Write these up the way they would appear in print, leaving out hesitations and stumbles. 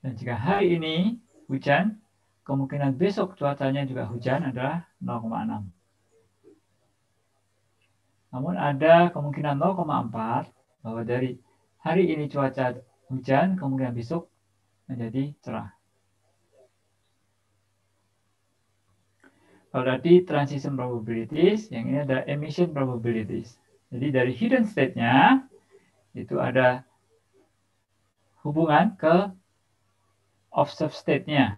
Dan jika hari ini hujan, kemungkinan besok cuacanya juga hujan adalah 0,6. Namun ada kemungkinan 0,4 bahwa dari hari ini cuaca hujan, kemungkinan besok menjadi cerah. Kalau tadi transition probabilities, yang ini adalah emission probabilities. Jadi dari hidden state-nya itu ada hubungan ke observed state-nya,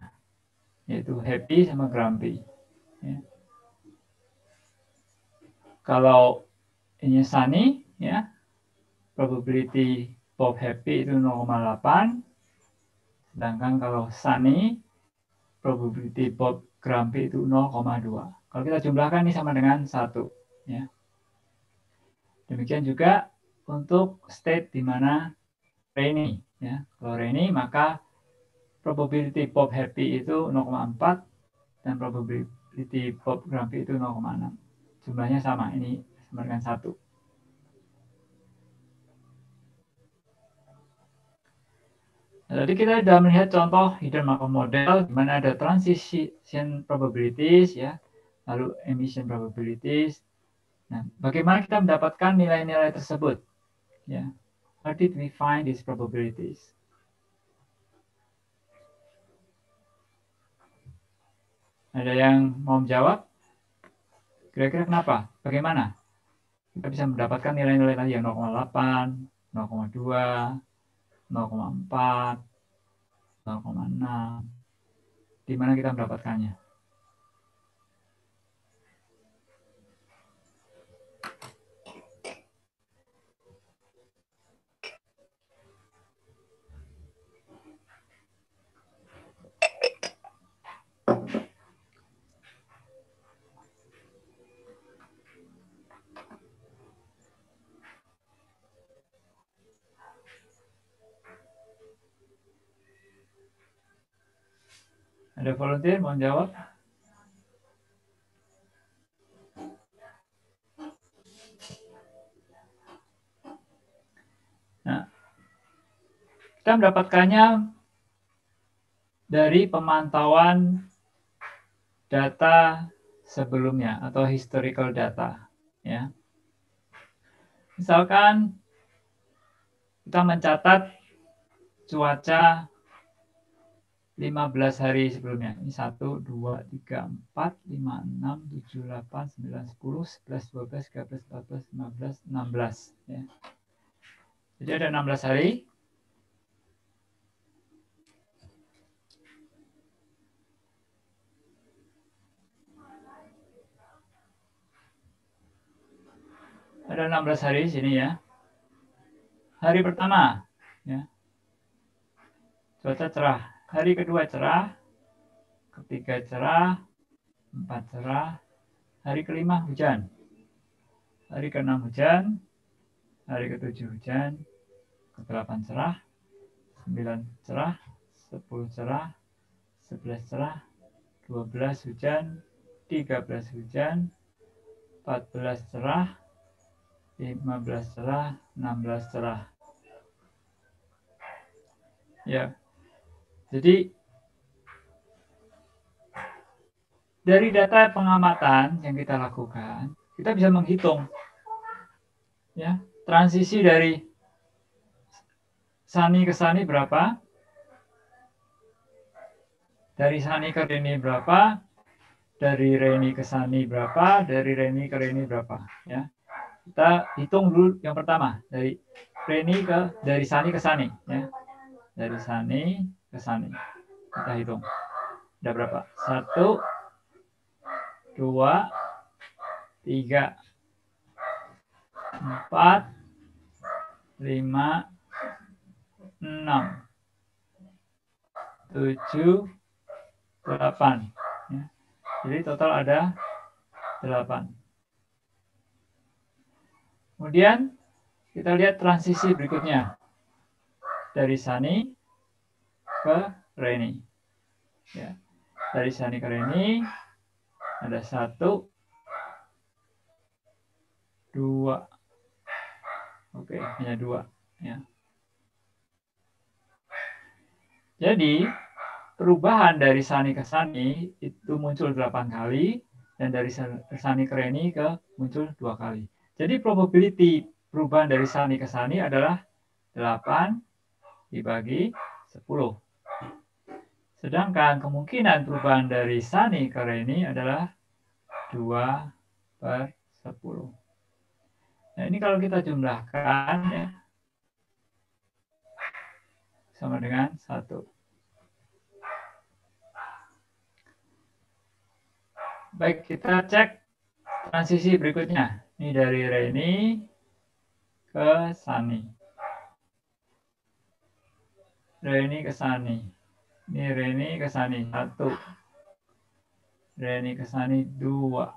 yaitu happy sama grumpy. Ya. Kalau ini sunny, ya, probability Bob happy itu 0,8, sedangkan kalau sunny, probability Bob grumpy itu 0,2. Kalau kita jumlahkan ini sama dengan 1. Ya. Demikian juga untuk state di mana rainy. Ya. Kalau rainy, maka probability Bob happy itu 0,4 dan probability Bob grumpy itu 0,6. Jumlahnya sama, ini sama dengan 1. Jadi kita sudah melihat contoh hidden Markov model di mana ada transition probabilities, ya, lalu emission probabilities. Nah, bagaimana kita mendapatkan nilai-nilai tersebut? Ya, how did we find these probabilities? Ada yang mau menjawab? Kira-kira kenapa? Bagaimana? Kita bisa mendapatkan nilai-nilai tadi yang 0,8, 0,2, 0,4, 0,6. Di mana kita mendapatkannya? Ada volunteer mau jawab? Nah, kita mendapatkannya dari pemantauan data sebelumnya atau historical data. Ya. Misalkan kita mencatat cuaca 15 hari sebelumnya. Ini 1, 2, 3, 4, 5, 6, 7, 8, 9, 10, 11, 12, 13, 14, 15, 16. Ya. Jadi ada 16 hari. Ada 16 hari di sini ya. Hari pertama, ya, cuaca cerah. Hari kedua cerah, ketiga cerah, 4 cerah, hari kelima hujan. Hari ke-6 hujan, hari ke-7 hujan, ke-8 cerah, 9 cerah, 10 cerah, 11 cerah, 12 hujan, 13 hujan, 14 cerah, 15 cerah, 16 cerah. Ya. Jadi dari data pengamatan yang kita lakukan, kita bisa menghitung, ya, transisi dari sunny ke sunny berapa, dari sunny ke rainy berapa, dari rainy ke sunny berapa, dari rainy ke rainy berapa. Ya, kita hitung dulu yang pertama dari sunny ke sunny. Ya, dari sunny ke sunny kita hitung. Ada berapa? 1, 2, 3, 4, 5, 6, 7, 8. Ya. Jadi total ada 8. Kemudian kita lihat transisi berikutnya. Dari sunny ke rainy. Ya. Dari sunny ke rainy ada 1, 2. Oke, hanya 2. Ya. Jadi perubahan dari Sani ke Sani itu muncul 8 kali, dan dari Sani ke Reni muncul 2 kali. Jadi probability perubahan dari Sani ke Sani adalah 8 dibagi 10. Sedangkan kemungkinan perubahan dari Sani ke Reni adalah 2/10. Nah, ini kalau kita jumlahkan ya, sama dengan 1. Baik, kita cek transisi berikutnya. Ini dari Reni ke Sani. Reni ke Sani. Ini Reni ke Sani 1. Reni ke Sani 2.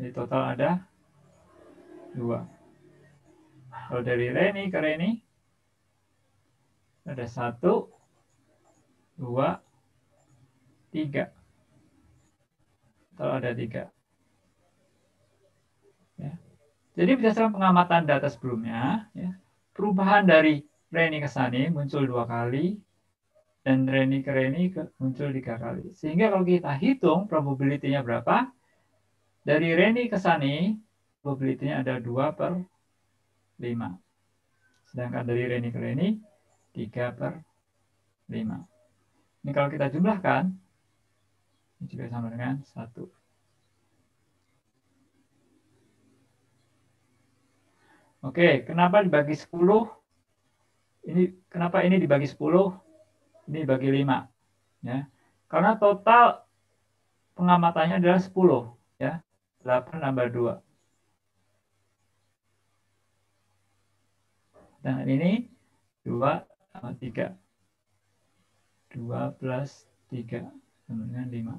Jadi total ada 2. Kalau dari Reni ke Reni ada 1, 2, 3. Total ada 3. Ya. Jadi berdasarkan pengamatan data sebelumnya, ya, perubahan dari Reni ke Sani muncul 2 kali, dan Reni ke Reni muncul 3 kali. Sehingga kalau kita hitung probability-nya berapa, dari Reni ke Sani probability-nya ada 2/5. Sedangkan dari Reni ke Reni 3/5. Ini kalau kita jumlahkan, ini juga sama dengan 1. Oke, kenapa dibagi 10? Kenapa ini dibagi 10? Ini dibagi 5. Ya. Karena total pengamatannya adalah 10. Ya. 8 tambah 2. Dan ini 2 tambah 3. 2 plus 3 sama dengan 5.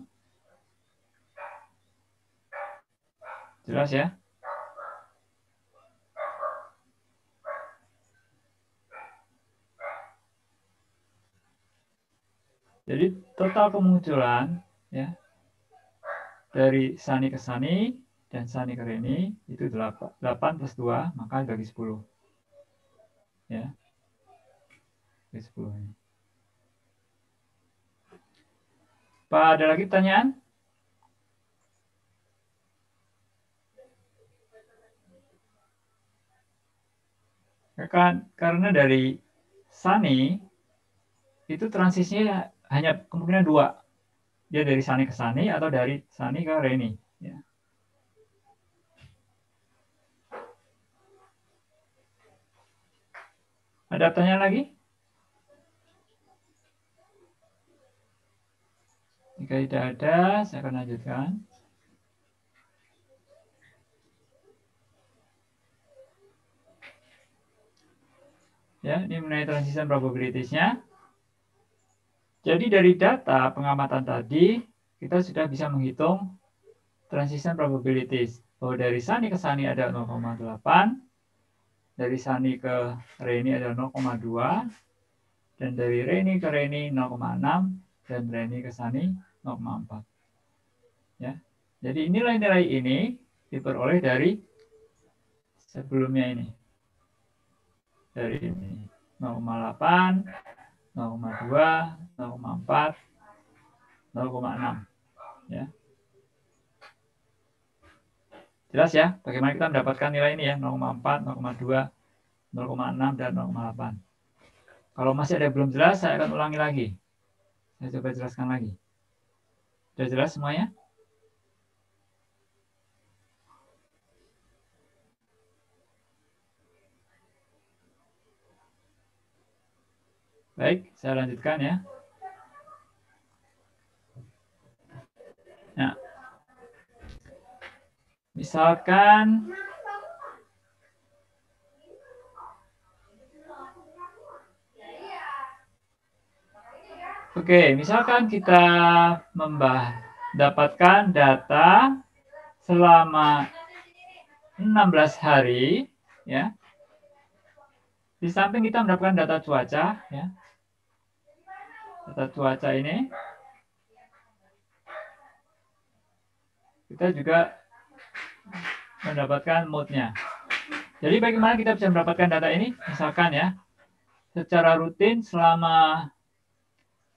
Jelas ya? Jadi total kemunculan ya dari Sani ke Sani dan Sani ke Reni itu 8. 8 plus 2 maka dibagi 10. Ya. Bagi 10 ini. Pak, ada lagi pertanyaan? Karena dari Sani itu transisinya hanya kemungkinan 2. Dia dari Sani ke Sani atau dari Sani ke Reni. Ya. Ada pertanyaan lagi? Jika tidak ada, saya akan lanjutkan. Ya, ini mengenai transition probabilities-nya. Jadi dari data pengamatan tadi, kita sudah bisa menghitung transition probabilities. Bahwa dari Sani ke Sani ada 0,8, dari Sani ke Reni ada 0,2, dan dari Reni ke Reni 0,6, dan Reni ke Sani 0,4. Ya. Jadi nilai-nilai ini diperoleh dari sebelumnya ini. Dari ini 0,8, 0,2, 0,4, 0,6. Ya. Jelas ya, bagaimana kita mendapatkan nilai ini ya, 0,4, 0,2, 0,6, dan 0,8. Kalau masih ada yang belum jelas, saya akan ulangi lagi. Saya coba jelaskan lagi. Sudah jelas semuanya? Baik, saya lanjutkan ya. Nah, misalkan misalkan kita mendapatkan data selama 16 hari, ya. Di samping kita mendapatkan data cuaca, ya. Data cuaca ini, kita juga mendapatkan moodnya. Jadi bagaimana kita bisa mendapatkan data ini? Misalkan ya, secara rutin selama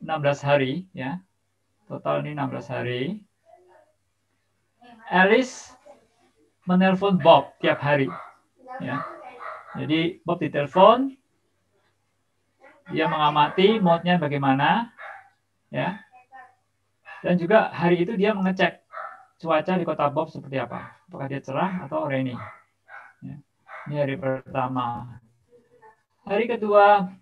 16 hari ya. Total ini 16 hari. Alice menelpon Bob tiap hari ya. Jadi Bob ditelepon, dia mengamati mode-nya bagaimana ya. Dan juga hari itu dia mengecek cuaca di kota Bob seperti apa. Apakah dia cerah atau rainy. Ya. Ini hari pertama. Hari kedua,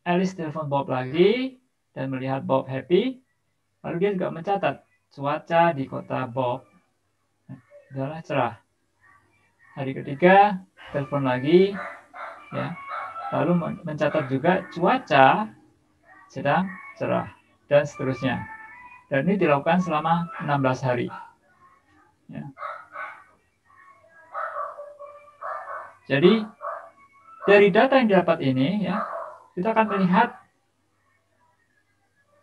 Alice telepon Bob lagi dan melihat Bob happy. Lalu dia juga mencatat cuaca di kota Bob adalah cerah. Hari ketiga, telepon lagi, ya. Lalu mencatat juga cuaca sedang cerah dan seterusnya. Dan ini dilakukan selama 16 hari. Ya. Jadi dari data yang didapat ini, ya, kita akan melihat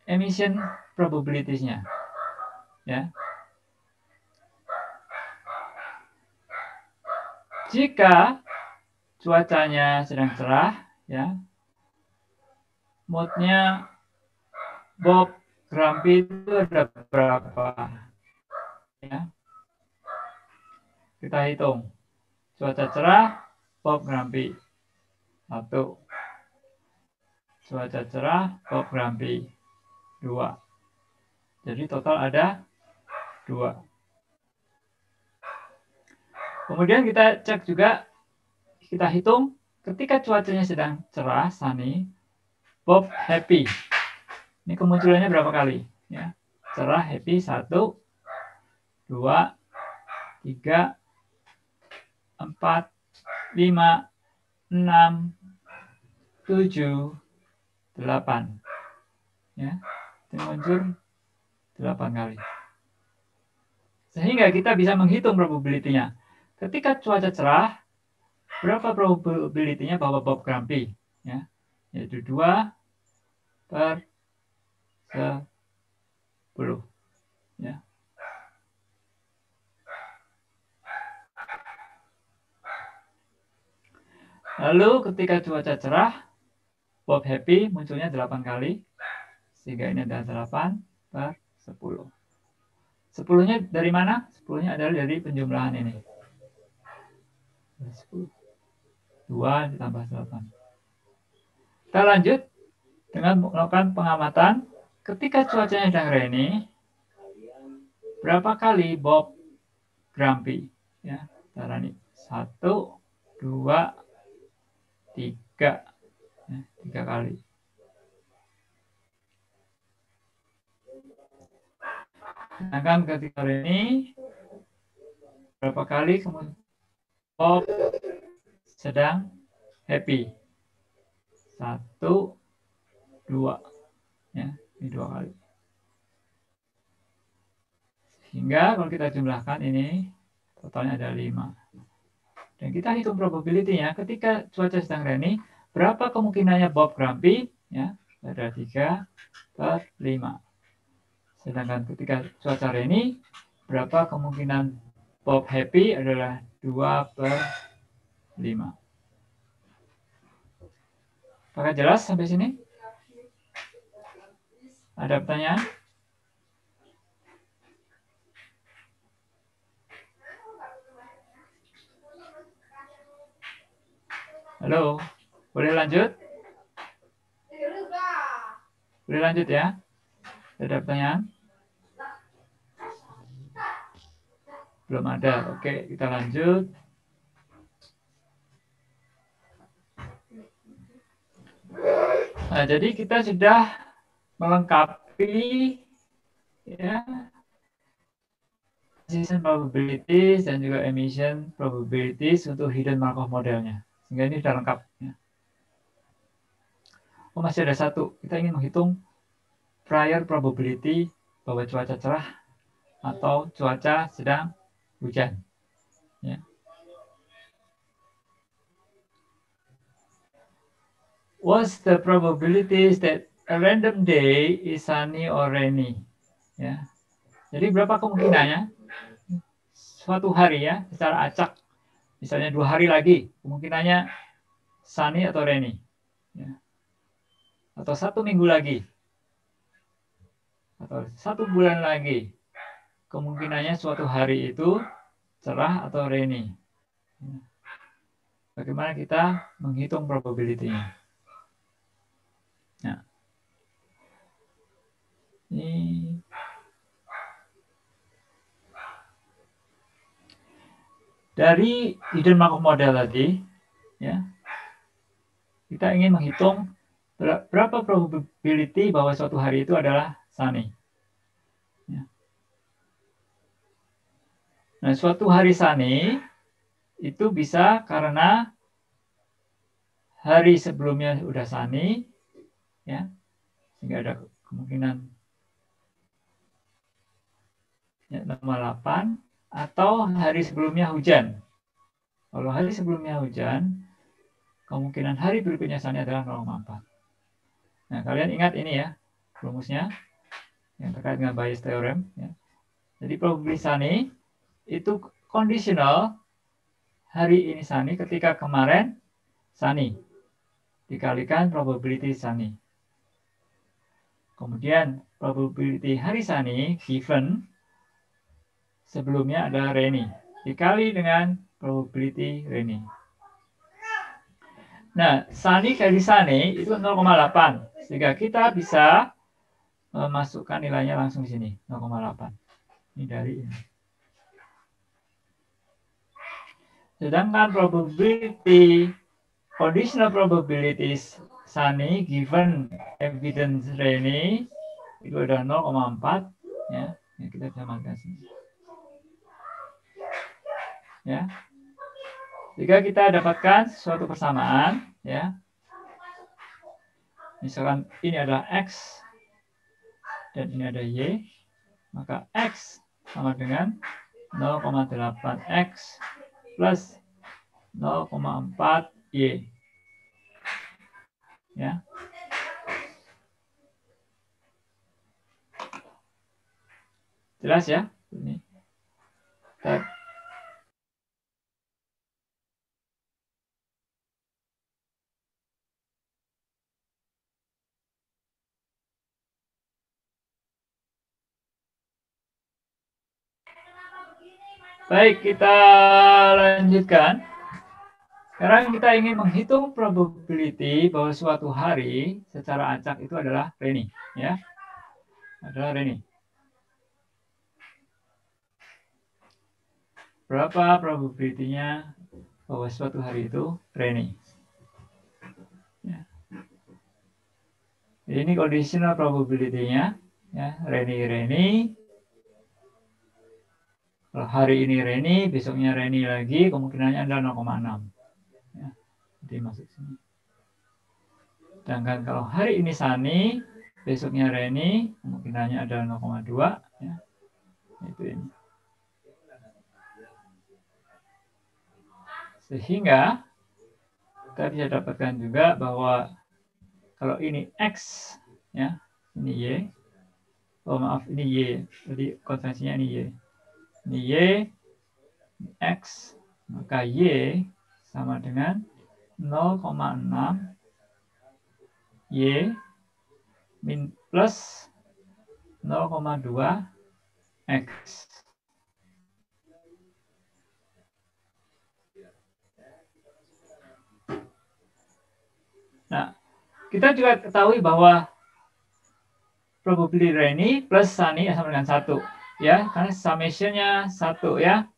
emission probabilities-nya. Ya. Jika cuacanya sedang cerah, ya, mode-nya Bob grumpy itu ada berapa? Ya. Kita hitung. Cuaca cerah, Bob grumpy. 1. Cuaca cerah, Bob grumpy. 2. Jadi total ada 2. Kemudian kita cek juga, kita hitung ketika cuacanya sedang cerah, sunny, Bob happy. Ini kemunculannya berapa kali? Ya. Cerah, happy, 1, 2, 3, 4, 5, 6, 7, 8. Ya. Ini muncul 8 kali. Sehingga kita bisa menghitung probability-nya. Ketika cuaca cerah, berapa probability-nya bahwa Bob grumpy? Ya, yaitu 2/10. Ya. Lalu ketika cuaca cerah, Bob happy munculnya 8 kali. Sehingga ini adalah 8/10. 10-nya dari mana? 10-nya adalah dari penjumlahan ini. 10. 2 ditambah 8. Kita lanjut dengan melakukan pengamatan. Ketika cuacanya sedang rainy, berapa kali Bob grumpy? Ya, cara ini 1, 2, 3. Ya, 3 kali. Sedangkan ketika rainy, berapa kali kemudian Bob sedang happy? 1, 2. Ya, ini 2 kali. Sehingga kalau kita jumlahkan ini, totalnya ada 5. Dan kita hitung probability-nya ketika cuaca sedang rainy, berapa kemungkinannya Bob grumpy? Ya, ada 3/5. Sedangkan ketika cuaca rainy, berapa kemungkinan Bob happy? Adalah 2/5. Apakah jelas sampai sini? Ada pertanyaan? Halo, boleh lanjut? Boleh lanjut ya? Ada pertanyaan? Belum ada. Oke, kita lanjut. Nah, jadi kita sudah melengkapi ya decision probabilities dan juga emission probabilities untuk hidden Markov modelnya. Sehingga ini sudah lengkap. Ya. Oh, masih ada satu. Kita ingin menghitung prior probability bahwa cuaca cerah atau cuaca sedang hujan. Ya. What's the probabilities that a random day is sunny or rainy? Ya. Jadi berapa kemungkinannya suatu hari ya secara acak, misalnya 2 hari lagi kemungkinannya sunny atau rainy, ya. Atau 1 minggu lagi atau 1 bulan lagi, kemungkinannya suatu hari itu cerah atau rainy. Bagaimana kita menghitung probability-nya? Nah, ini dari hidden Markov model tadi, ya, kita ingin menghitung berapa probability bahwa suatu hari itu adalah sunny. Ya. Nah, suatu hari sunny itu bisa karena hari sebelumnya udah sunny, ya, sehingga ada kemungkinan ya, 8, atau hari sebelumnya hujan. Kalau hari sebelumnya hujan, kemungkinan hari berikutnya sunny adalah 0,4. Nah, kalian ingat ini ya, rumusnya yang terkait dengan Bayes theorem. Ya. Jadi probability sunny itu conditional hari ini sunny ketika kemarin sunny dikalikan probability sunny. Kemudian probability hari sunny given sebelumnya adalah rainy dikali dengan probability rainy. Nah, sunny kali sunny itu 0,8 sehingga kita bisa memasukkan nilainya langsung di sini 0,8. Ini dari ini. Sedangkan probability conditional probabilities sunny given evidence rainy itu ada 0,4 ya. Kita bisa masukkan sini. Ya. Jika kita dapatkan suatu persamaan ya. Misalkan ini adalah X dan ini ada Y, maka X sama dengan 0,8X plus 0,4 Y. Ya. Jelas ya? Ini. Baik, kita lanjutkan. Sekarang kita ingin menghitung probability bahwa suatu hari secara acak itu adalah rainy, ya. Adalah rainy. Berapa probability-nya bahwa suatu hari itu rainy? Ya. Ini conditional probability-nya, ya, rainy. Kalau hari ini rainy, besoknya rainy lagi, kemungkinannya adalah 0,6. Ya, jadi masuk sini. Sedangkan kalau hari ini sunny, besoknya rainy, kemungkinannya adalah 0,2. Ya. Itu ini. Sehingga kita bisa dapatkan juga bahwa kalau ini X, ya, ini Y. Oh maaf, ini Y. Jadi konvensinya ini Y. Ini Y, ini X, maka Y sama dengan 0,6 Y min plus 0,2 X. Nah, kita juga ketahui bahwa probability rainy plus sunny sama dengan 1. Ya, karena summation-nya 1 ya.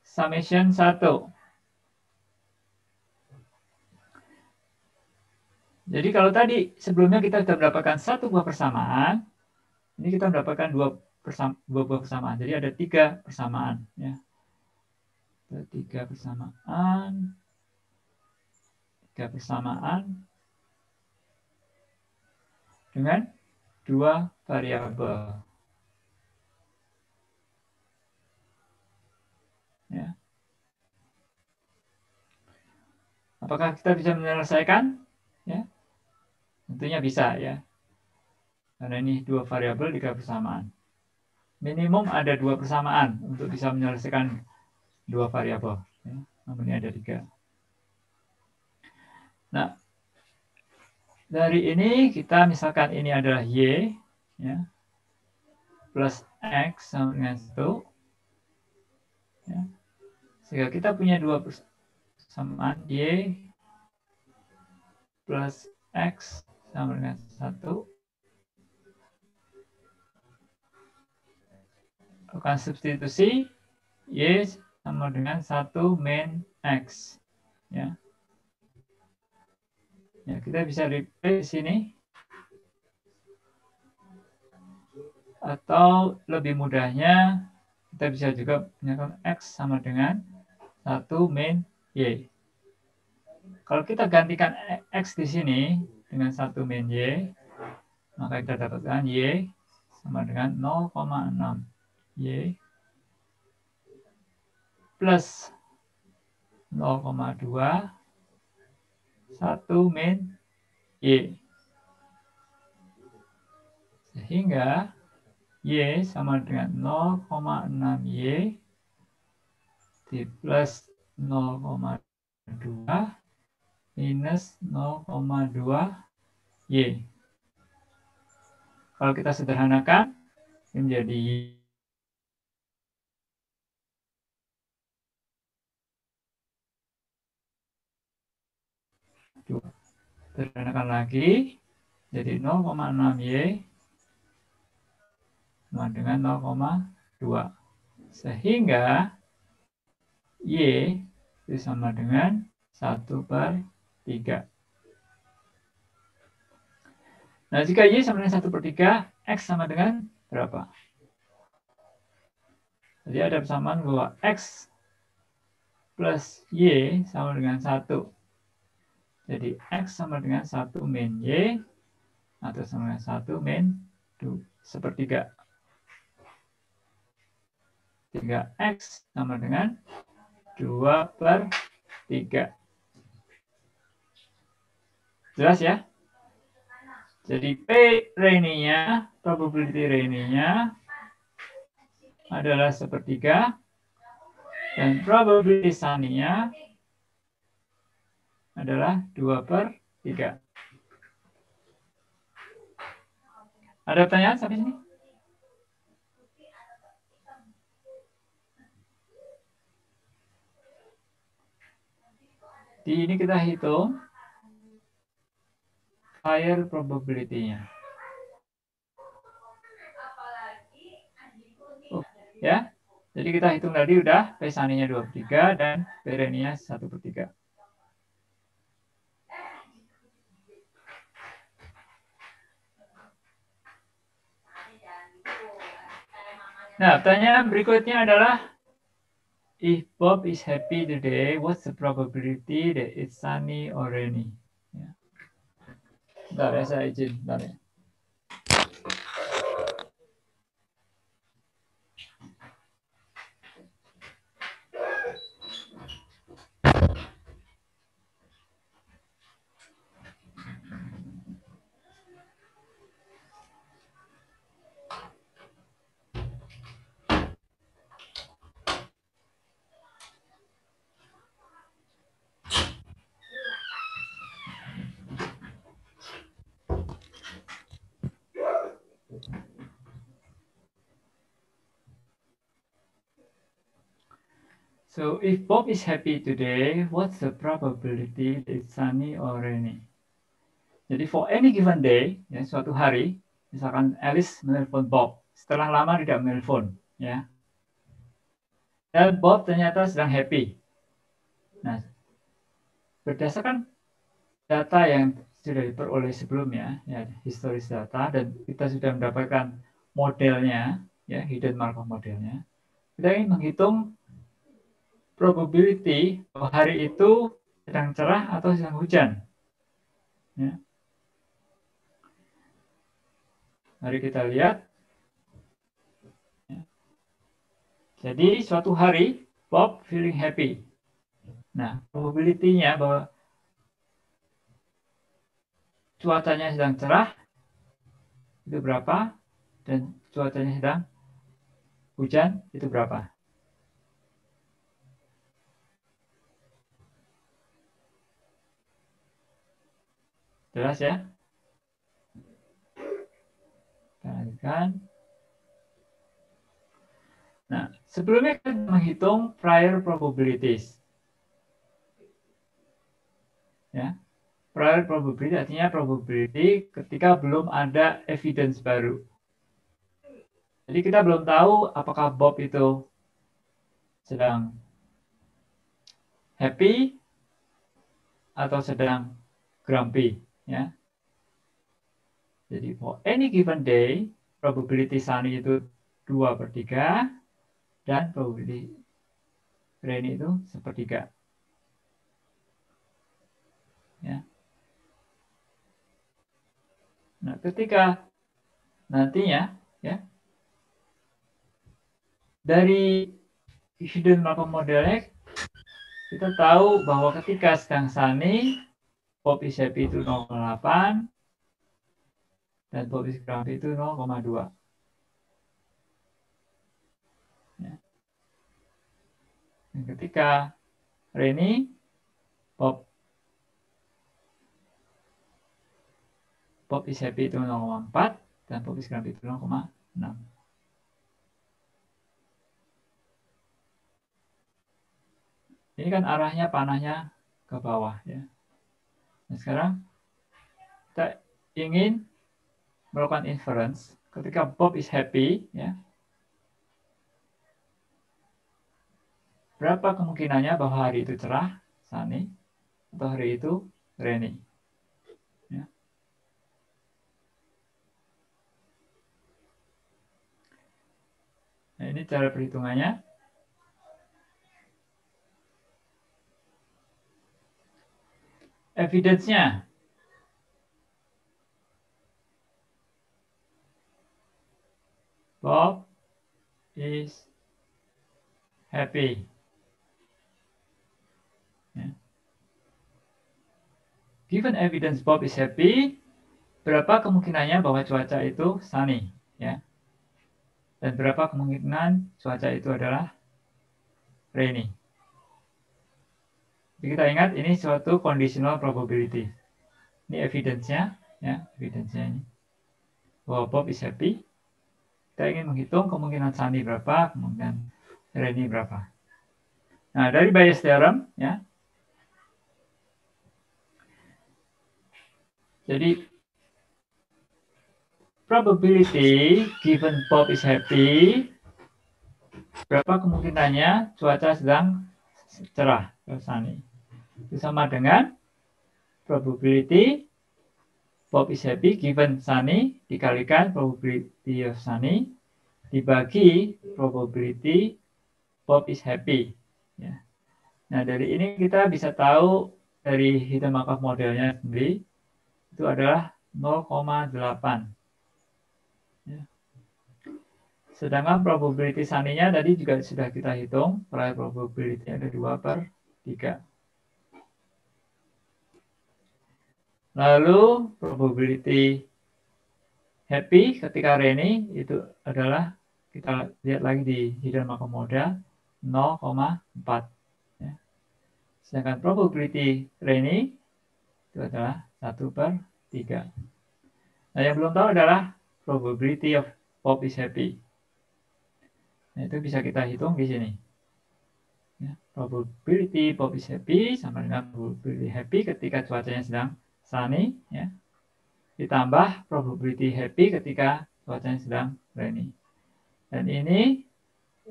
Summation 1. Jadi kalau tadi sebelumnya kita sudah mendapatkan satu buah persamaan, ini kita mendapatkan dua buah persamaan. Jadi ada 3 persamaan. Ya. Ada 3 persamaan. 3 persamaan dengan 2 variabel. Ya. Apakah kita bisa menyelesaikan? Ya. Tentunya bisa ya. Karena ini 2 variabel, 3 persamaan. Minimum ada 2 persamaan untuk bisa menyelesaikan 2 variabel. Ya. Namun ini ada 3. Nah, dari ini kita misalkan ini adalah Y, ya, plus X sama dengan 1, ya. Sehingga kita punya dua persamaan Y plus X sama dengan 1. Lakukan substitusi, Y sama dengan 1 min X. Ya. Ya, kita bisa replace di sini. Atau lebih mudahnya, kita bisa juga menyatakan X sama dengan 1 min Y. Kalau kita gantikan X di sini dengan 1 min Y, maka kita dapatkan Y sama dengan 0,6 Y plus 0,2 1 min Y. Sehingga Y sama dengan 0,6 Y di plus 0,2 minus 0,2 Y. Kalau kita sederhanakan, menjadi Y. Sederhanakan lagi, jadi 0,6 Y sama dengan 0,2. Sehingga Y itu sama dengan 1/3. Nah, jika Y sama dengan 1/3, X sama dengan berapa? Jadi ada persamaan bahwa X plus Y sama dengan 1. Jadi X sama dengan 1 min Y atau sama dengan 1 min 1/3. Sehingga X sama dengan 2/3. Jelas ya? Jadi P Rayleigh-nya, probability Rayleigh-nya adalah 1/3 dan probability Sunny-nya adalah 2/3. Ada pertanyaan sampai sini? Di ini kita hitung fire probability-nya. Ya, jadi kita hitung tadi udah P Sunny-nya 2/3 dan P Rayleigh-nya 1/3. Nah, pertanyaan berikutnya adalah if Bob is happy today, what's the probability that it's sunny or rainy? Ya. Bentar ya, saya izin. Bentar ya. So if Bob is happy today, what's the probability that it's sunny or rainy? Jadi for any given day, ya, suatu hari, misalkan Alice menelpon Bob, setelah lama tidak menelpon, ya. Dan Bob ternyata sedang happy. Nah, berdasarkan data yang sudah diperoleh sebelumnya, ya, historis data, dan kita sudah mendapatkan modelnya, ya, hidden Markov modelnya, kita ingin menghitung probability bahwa hari itu sedang cerah atau sedang hujan. Ya. Mari kita lihat. Ya. Jadi suatu hari Bob feeling happy. Nah, probability-nya bahwa cuacanya sedang cerah itu berapa dan cuacanya sedang hujan itu berapa? Jelas ya? Nah, kan? Nah, sebelumnya kita menghitung prior probabilities. Ya. Prior probability artinya probability ketika belum ada evidence baru. Jadi kita belum tahu apakah Bob itu sedang happy atau sedang grumpy, ya. Jadi for any given day, probability Sunny itu 2/3 dan probability Rainy itu 1/3. Ya. Nah, ketika nantinya, ya, dari hidden Markov modelnya kita tahu bahwa ketika sedang Sunny, Bob is happy itu 0,8 dan Bob is grumpy itu 0,2. Ya. Dan ketika Rainy, Bob is happy itu 0,4 dan Bob is grumpy itu 0,6. Ini kan arahnya panahnya ke bawah, ya. Nah, sekarang kita ingin melakukan inference ketika Bob is happy, ya. Berapa kemungkinannya bahwa hari itu cerah, sunny, atau hari itu rainy? Ya. Nah, ini cara perhitungannya. Evidence-nya. Bob is happy. Ya. Given evidence Bob is happy, berapa kemungkinannya bahwa cuaca itu sunny, ya? Dan berapa kemungkinan cuaca itu adalah rainy? Jadi kita ingat ini suatu conditional probability. Ini evidence-nya, ya, evidence-nya ini. Bahwa Bob is happy. Kita ingin menghitung kemungkinan sunny berapa, kemungkinan rainy berapa. Nah, dari Bayes theorem, ya. Jadi probability given Bob is happy, berapa kemungkinannya cuaca sedang cerah, sunny. Itu sama dengan probability Bob is happy given sunny dikalikan probability of sunny dibagi probability Bob is happy. Ya. Nah, dari ini kita bisa tahu dari hidden Markov modelnya sendiri itu adalah 0,8. Ya. Sedangkan probability sunny-nya tadi juga sudah kita hitung, prior probability ada 2/3. Lalu probability happy ketika rainy itu adalah, kita lihat lagi di hidden Markov model, 0,4. Ya. Sedangkan probability rainy itu adalah 1/3. Nah, yang belum tahu adalah probability of Bob is happy. Nah, itu bisa kita hitung di sini. Ya, probability Bob is happy sama dengan probability happy ketika cuacanya sedang sunny, ya, ditambah probability happy ketika cuacanya sedang rainy. Dan ini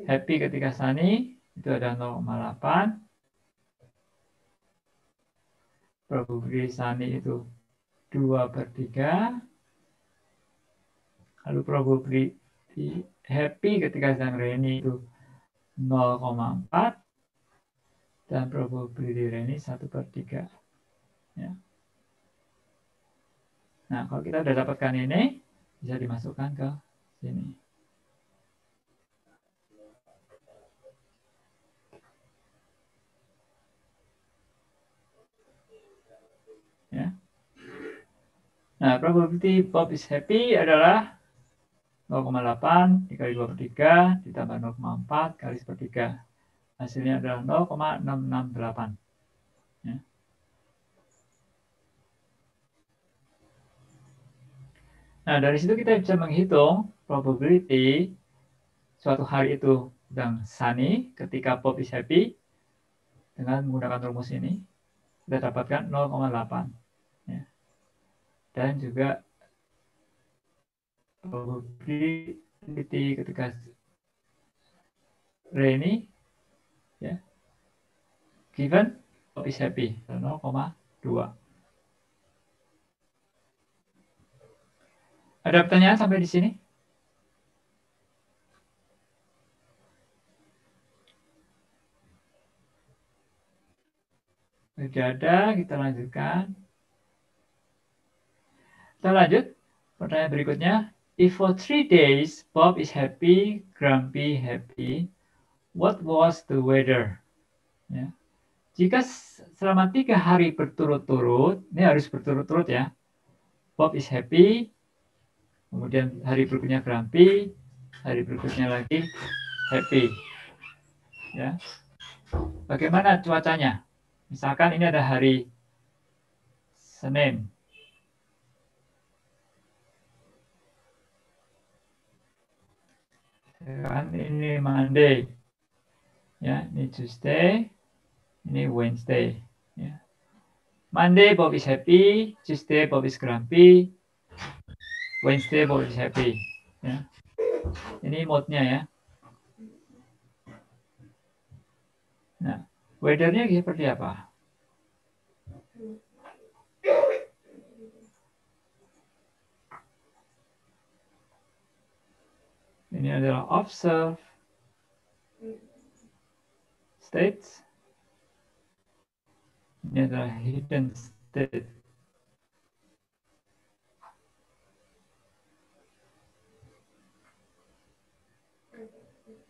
happy ketika sunny itu ada 0,8. Probability sunny itu 2/3. Lalu probability happy ketika sedang rainy itu 0,4. Dan probability rainy 1/3. Ya. Nah, kalau kita sudah dapatkan ini, bisa dimasukkan ke sini. Ya. Nah, probability Bob is happy adalah 0,8 dikali 2/3 ditambah 0,4 kali 1/3. Hasilnya adalah 0,668. Ya. Nah, dari situ kita bisa menghitung probability suatu hari itu sedang sunny ketika Bob is happy dengan menggunakan rumus ini kita dapatkan 0,8 ya. Dan juga probability ketika rainy ya given Bob is happy 0,2. Ada pertanyaan sampai di sini? Tidak ada, kita lanjutkan. Kita lanjut. Pertanyaan berikutnya. If for 3 days Bob is happy, Grumpy happy, what was the weather? Ya. Jika selama 3 hari berturut-turut, ini harus berturut-turut ya. Bob is happy, kemudian hari berikutnya Grumpy, hari berikutnya lagi happy. Ya. Bagaimana cuacanya? Misalkan ini ada hari Senin. Kan ini Monday. Ya, ini Tuesday, ini Wednesday. Ya. Monday Bob is happy, Tuesday Bob is grumpy, Wednesday Bob is happy. Ya. Ini mode-nya ya. Nah, weather-nya seperti apa? Ini adalah observe states. Ini adalah hidden state.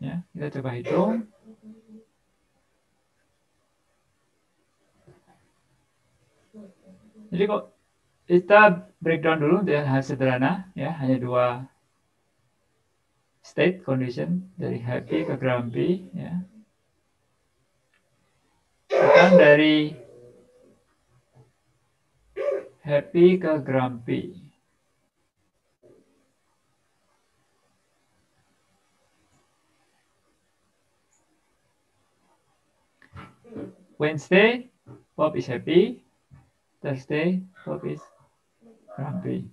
Ya, kita coba hitung. Jadi kok kita breakdown dulu dengan hal sederhana ya, hanya 2 state condition dari happy ke grumpy ya. Sekarang dari happy ke grumpy. Wednesday, Bob is happy. Thursday, Bob is grumpy.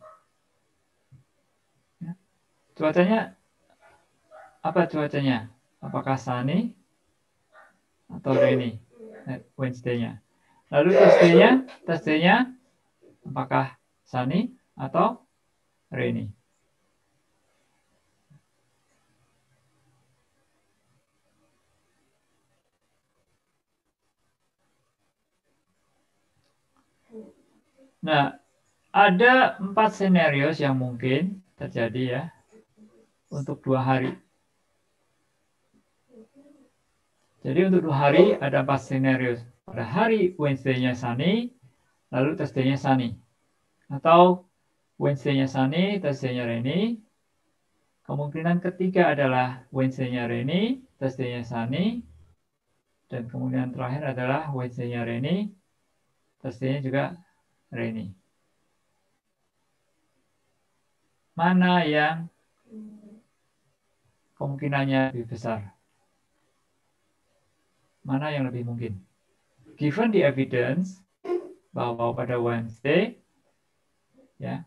Ya. Cuacanya, apa cuacanya? Apakah sunny atau rainy? Wednesday-nya. Lalu Thursday-nya, apakah sunny atau rainy? Nah, ada 4 skenario yang mungkin terjadi ya untuk 2 hari. Jadi untuk 2 hari ada 4 skenario. Pada hari Wednesday-nya sunny, lalu Thursday-nya sunny. Atau Wednesday-nya sunny, Thursday-nya rainy. Kemungkinan ketiga adalah Wednesday-nya rainy, Thursday-nya sunny. Dan kemudian terakhir adalah Wednesday-nya rainy, Thursday-nya juga rainy. Mana yang kemungkinannya lebih besar? Mana yang lebih mungkin? Given the evidence bahwa pada Wednesday ya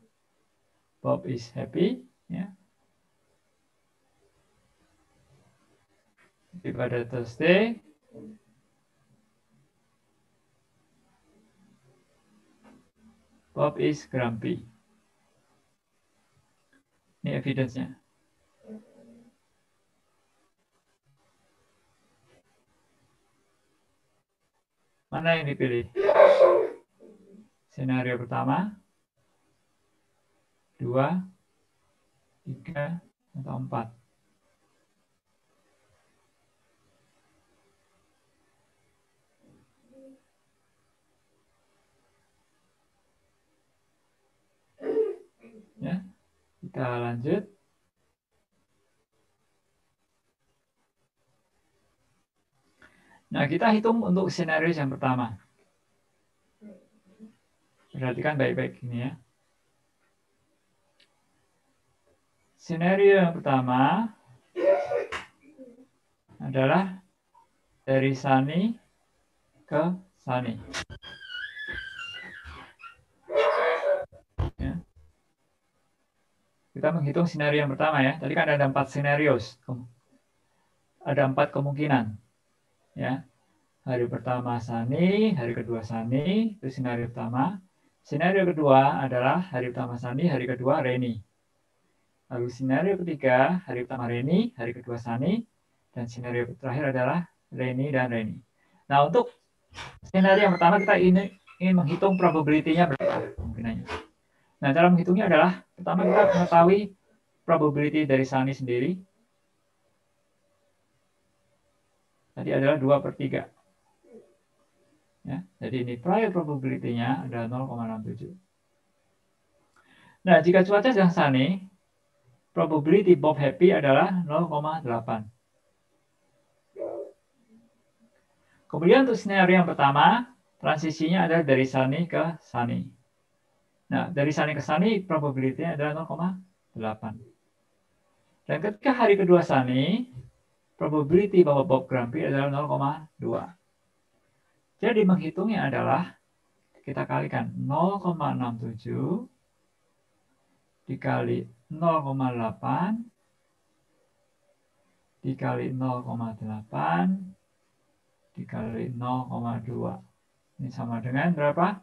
Bob is happy ya. Jadi pada Thursday Bob is grumpy. Ini evidence-nya. Mana yang dipilih? Senario pertama, 2, 3, atau 4? Ya, kita lanjut. Nah, kita hitung untuk senario yang pertama. Perhatikan baik-baik ini ya. skenario yang pertama adalah dari Sunny ke Sunny. Ya. Kita menghitung skenario yang pertama ya. Tadi kan ada 4 skenario. Ada 4 kemungkinan. Ya. Hari pertama Sunny, hari kedua Sunny, itu skenario pertama. Skenario kedua adalah hari pertama Sunny, hari kedua Rainy. Lalu skenario ketiga, hari pertama Rainy, hari kedua Sunny, dan skenario terakhir adalah Rainy dan Rainy. Nah, untuk skenario yang pertama kita ingin menghitung probability-nya berapa kemungkinannya. Nah, cara menghitungnya adalah pertama kita mengetahui probability dari Sunny sendiri. Tadi adalah 2/3. Ya, jadi ini prior probability-nya adalah 0,67. Nah, jika cuaca sedang sunny, probability Bob happy adalah 0,8. Kemudian untuk skenario yang pertama, transisinya adalah dari sunny ke sunny. Nah, dari sunny ke sunny, probability-nya adalah 0,8. Dan ketika hari kedua sunny, probability bahwa Bob grumpy adalah 0,2. Jadi menghitungnya adalah kita kalikan 0,67 dikali 0,8 dikali 0,8 dikali 0,2. Ini sama dengan berapa?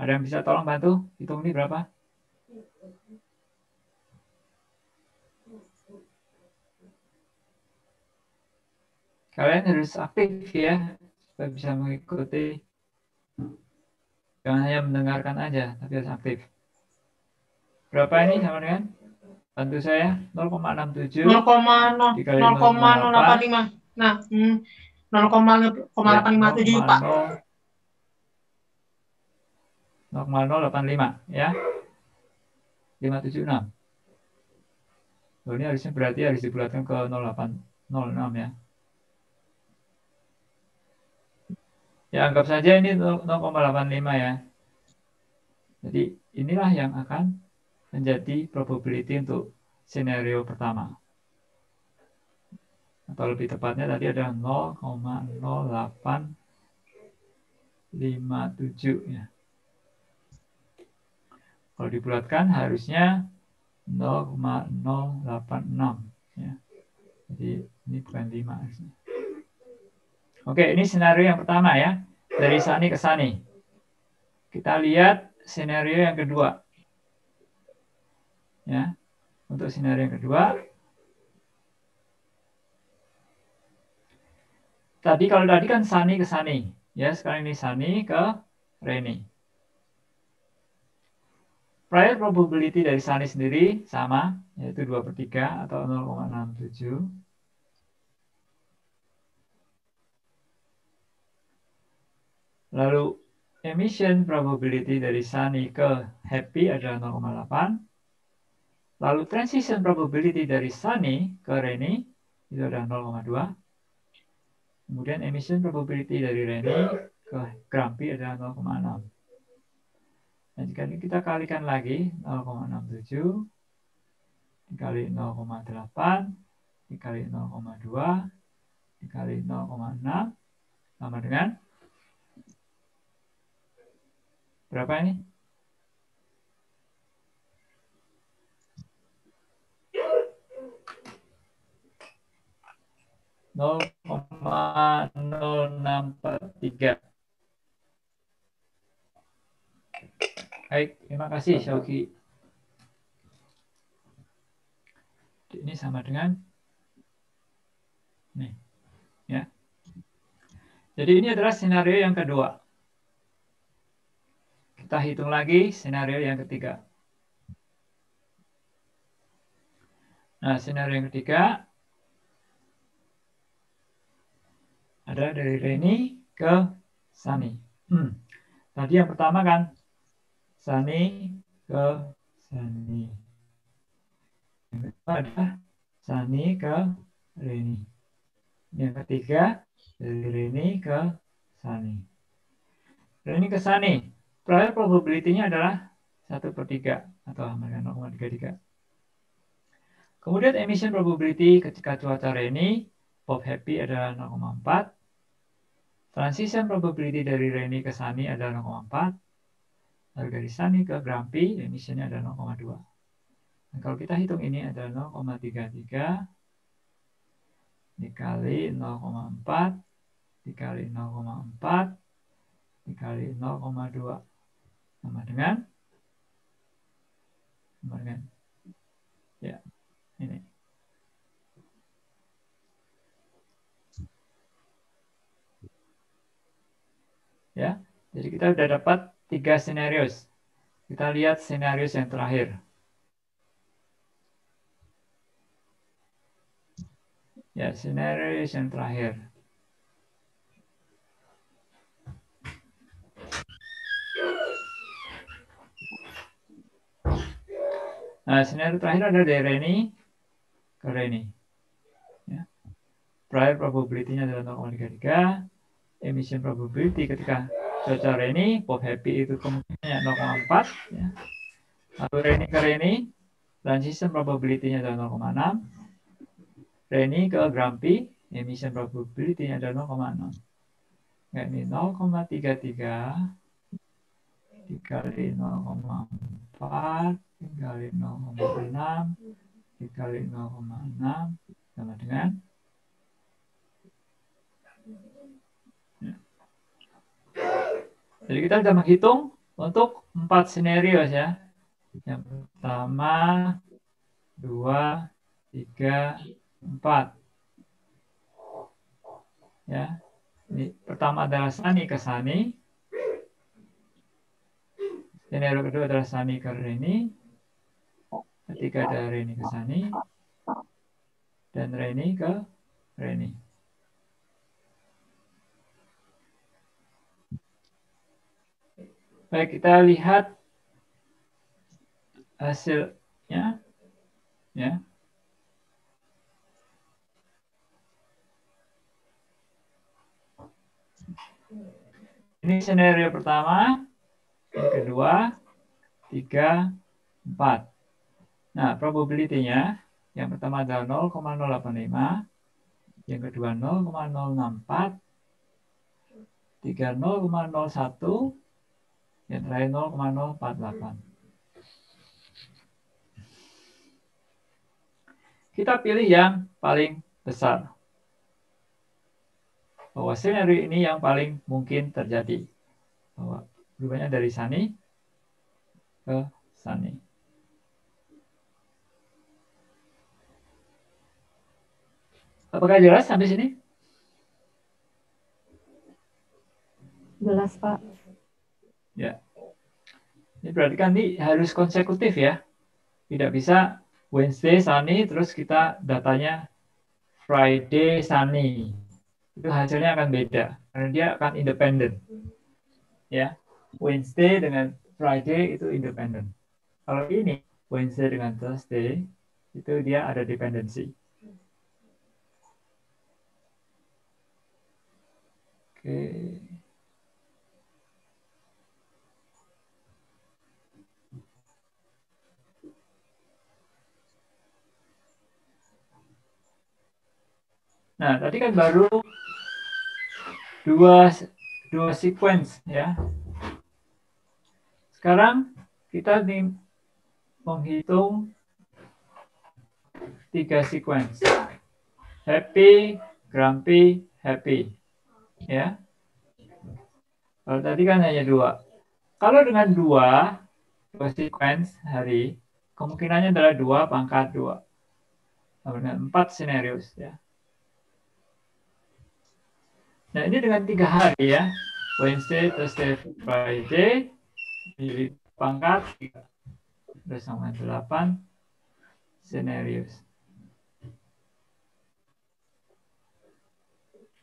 Ada yang bisa tolong bantu hitung ini berapa? Kalian harus aktif ya, supaya bisa mengikuti. Jangan hanya mendengarkan aja, tapi harus aktif. Berapa ini sama dengan? Bantu saya, 0,67 dikali 0,085. Nah, 0,857 Pak. 0,085 ya. 576. Ini harusnya berarti harus dibulatkan ke 0806 ya. Ya, anggap saja ini 0,85 ya. Jadi inilah yang akan menjadi probability untuk skenario pertama. Atau lebih tepatnya tadi ada 0,0857 ya. Kalau dibulatkan harusnya 0,086 ya. Jadi ini bukan 5 harusnya. Oke, ini skenario yang pertama ya. Dari sunny ke sunny. Kita lihat skenario yang kedua. Ya. Untuk skenario yang kedua, kalau tadi kan sunny ke sunny. Ya, sekarang ini sunny ke rainy. Prior probability dari sunny sendiri sama, yaitu 2/3 atau 0,67. Lalu emission probability dari sunny ke happy adalah 0,8. Lalu transition probability dari sunny ke rainy itu adalah 0,2. Kemudian emission probability dari rainy ke grumpy adalah 0,6. Dan jika kita kalikan lagi 0,67 dikali 0,8 dikali 0,2 dikali 0,6 sama dengan berapa ini? Nol 0,0643. Baik, terima kasih Shoki. Ini sama dengan nih, ya. Jadi ini adalah skenario yang kedua. Kita hitung lagi skenario yang ketiga. Nah, skenario yang ketiga adalah dari rainy ke sunny. Tadi yang pertama kan sunny ke sunny. Yang kedua adalah sunny ke rainy. Yang ketiga dari rainy ke sunny. Rainy ke sunny. Prior probability-nya adalah 1/3 atau sama dengan 0,33. Kemudian emission probability ketika cuaca rainy, pop happy adalah 0,4. Transition probability dari rainy ke sunny adalah 0,4. Lalu dari sunny ke grumpy, emissionnya adalah 0,2. Dan kalau kita hitung ini adalah 0,33 dikali 0,4 dikali 0,4 dikali 0,2 sama dengan ya ini. Ya, jadi kita sudah dapat 3 skenario. Kita lihat skenario yang terakhir. Ya, skenario yang terakhir. Nah, skenario terakhir adalah dari rainy ke rainy. Ya. Prior probability-nya adalah 0,33. Emission probability ketika cuaca rainy, pop happy itu kemungkinannya 0,4. Ya. Lalu rainy ke rainy, transition probability-nya adalah 0,6. Rainy ke grumpy, emission probability-nya adalah 0,6. Ya, ini 0,33 dikali 0,4 dikali 0,6 dikali 0,6 sama dengan ya. Jadi kita sudah menghitung untuk 4 skenario ya. Yang pertama 2, 3, 4 ya. Ini pertama adalah sunny ke sunny. Skenario kedua adalah sunny ke rainy. Ketiga ada rainy ke sunny. Dan rainy ke rainy. Baik, kita lihat hasilnya ya. Ini skenario pertama, yang kedua, 3, 4. Nah, probability-nya yang pertama adalah 0,085, yang kedua 0,064, 3 0,01, yang terakhir 0,048. Kita pilih yang paling besar. Bahwa skenario ini yang paling mungkin terjadi. Bahwa perubahannya dari sunny ke sunny. Apakah jelas sampai sini? Jelas, Pak. Ya. Ini berarti kan ini harus konsekutif ya. Tidak bisa Wednesday sunny terus kita datanya Friday sunny. Itu hasilnya akan beda karena dia akan independen. Ya. Wednesday dengan Friday itu independen. Kalau ini Wednesday dengan Thursday itu dia ada dependensi. Oke. Nah, tadi kan baru dua sequence ya. Sekarang kita nih menghitung 3 sequence. Happy, grumpy, happy. Ya. Kalau tadi kan hanya 2. Kalau dengan 2 sequence hari, kemungkinannya adalah 2 pangkat 2. Sama dengan 4 skenario ya. Nah, ini dengan 3 hari ya. Wednesday, Thursday, Friday. Di pangkat 3. Sudah sama 8 skenario.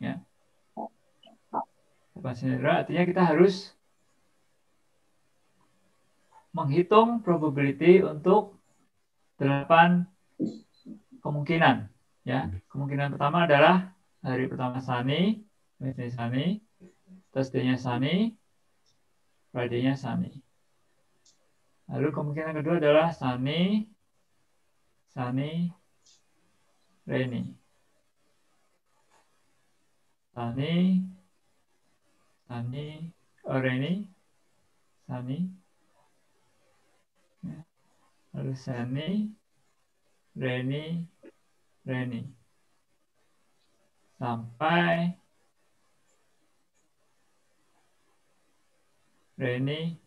Ya. 8 skenario artinya kita harus menghitung probability untuk 8 kemungkinan. Ya, kemungkinan pertama adalah hari pertama sunny, Wednesday sunny, Thursday-nya sunny, Friday-nya sunny. Lalu kemungkinan kedua adalah sunny, rainy. Sunny, rainy, sunny. Ya. Lalu sunny, rainy, sampai rainy.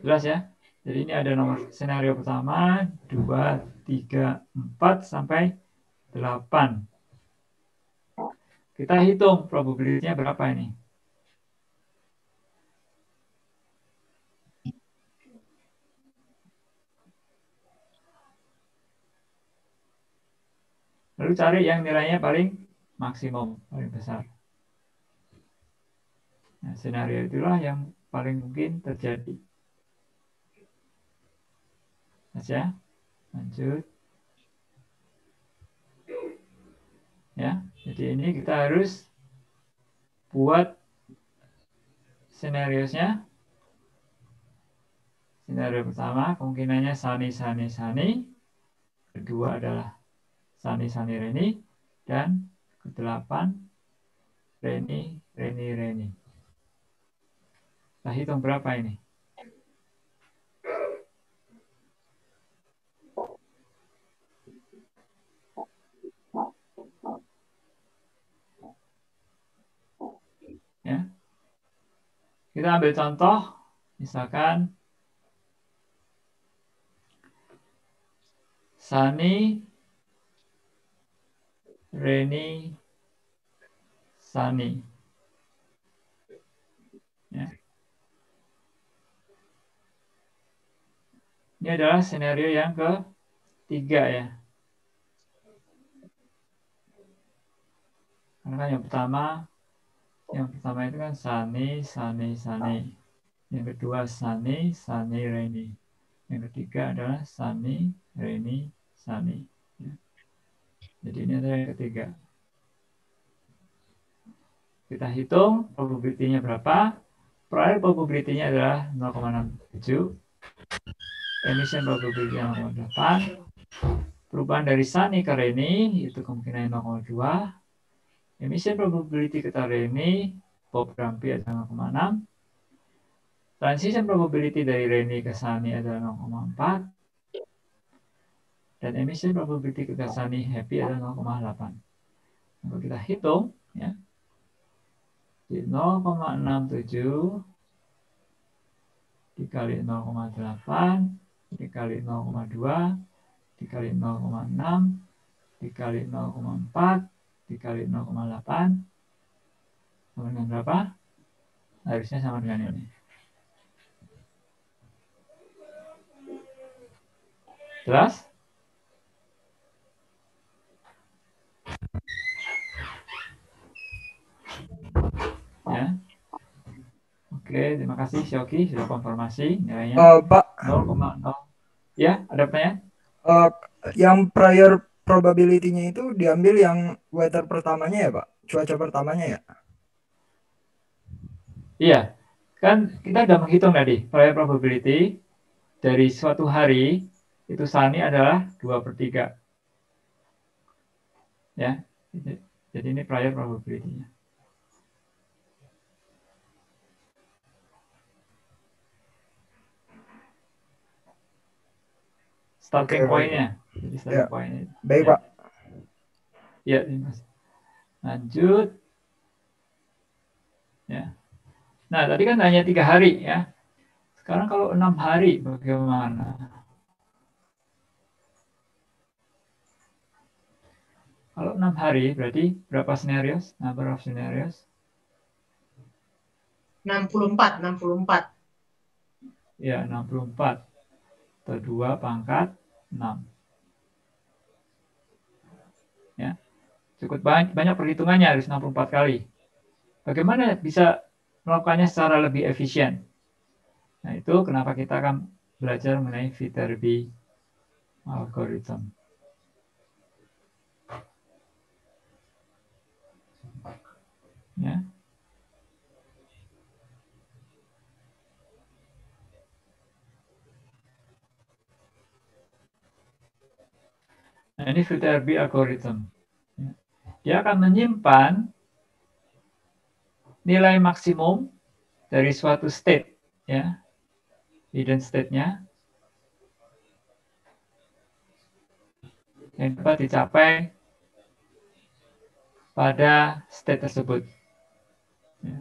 Jelas ya? Jadi ini ada nomor skenario pertama, 2, 3, 4, sampai 8. Kita hitung probability-nya berapa ini. Lalu cari yang nilainya paling maksimum, paling besar. Nah, skenario itulah yang paling mungkin terjadi. Saja, lanjut. Ya, jadi ini kita harus buat skenario-nya. Skenario pertama kemungkinannya sunny. Kedua adalah sunny, rainy. Dan ke-8 rainy. Kita hitung berapa ini? Ya. Kita ambil contoh, misalkan sunny, rainy, sunny. Ya. Ini adalah skenario yang ketiga ya. Karena kan yang pertama itu kan sunny. Yang kedua sunny, rainy. Yang ketiga adalah sunny, rainy. Ya. Jadi ini adalah yang ketiga. Kita hitung probability-nya berapa. Prior probability-nya adalah 0,67. Emission probability 0,8. Perubahan dari sunny ke rainy itu kemungkinan 0,2. Emission probability ke rainy, Bob Rampy adalah 0,6. Transition probability dari rainy ke sunny adalah 0,4. Dan emission probability ke sunny happy adalah 0,8. Kalau kita hitung, ya, di 0,67 dikali 0,8 dikali 0,2 dikali 0,6 dikali 0,4 dikali 0,8 sama dengan berapa? Harusnya sama dengan ini. Jelas? Ya. Oke, terima kasih Shoki sudah konfirmasi nilainya. Pak, 0,0. Ya, ada pertanyaan? Yang prior probability-nya itu diambil yang weather pertamanya ya, Pak? Cuaca pertamanya ya? Iya, kan kita sudah menghitung tadi prior probability dari suatu hari itu sunny adalah 2/3. Ya, jadi ini prior probability-nya. Starting point-nya. Jadi starting point-nya. Baik, ya. Pak. Ya, Mas. Lanjut. Ya. Nah, tadi kan hanya 3 hari ya. Sekarang kalau 6 hari bagaimana? Kalau 6 hari berarti berapa scenarios? Number of scenarios? 64. Ya, 64. Atau 2 pangkat 6. Ya. Cukup banyak perhitungannya, harus 64 kali. Bagaimana bisa melakukannya secara lebih efisien? Nah, itu kenapa kita akan belajar mengenai Viterbi algorithm. Ya. Nah, ini Viterbi algorithm. Dia akan menyimpan nilai maksimum dari suatu state, ya, hidden state-nya, yang dapat dicapai pada state tersebut. Ya.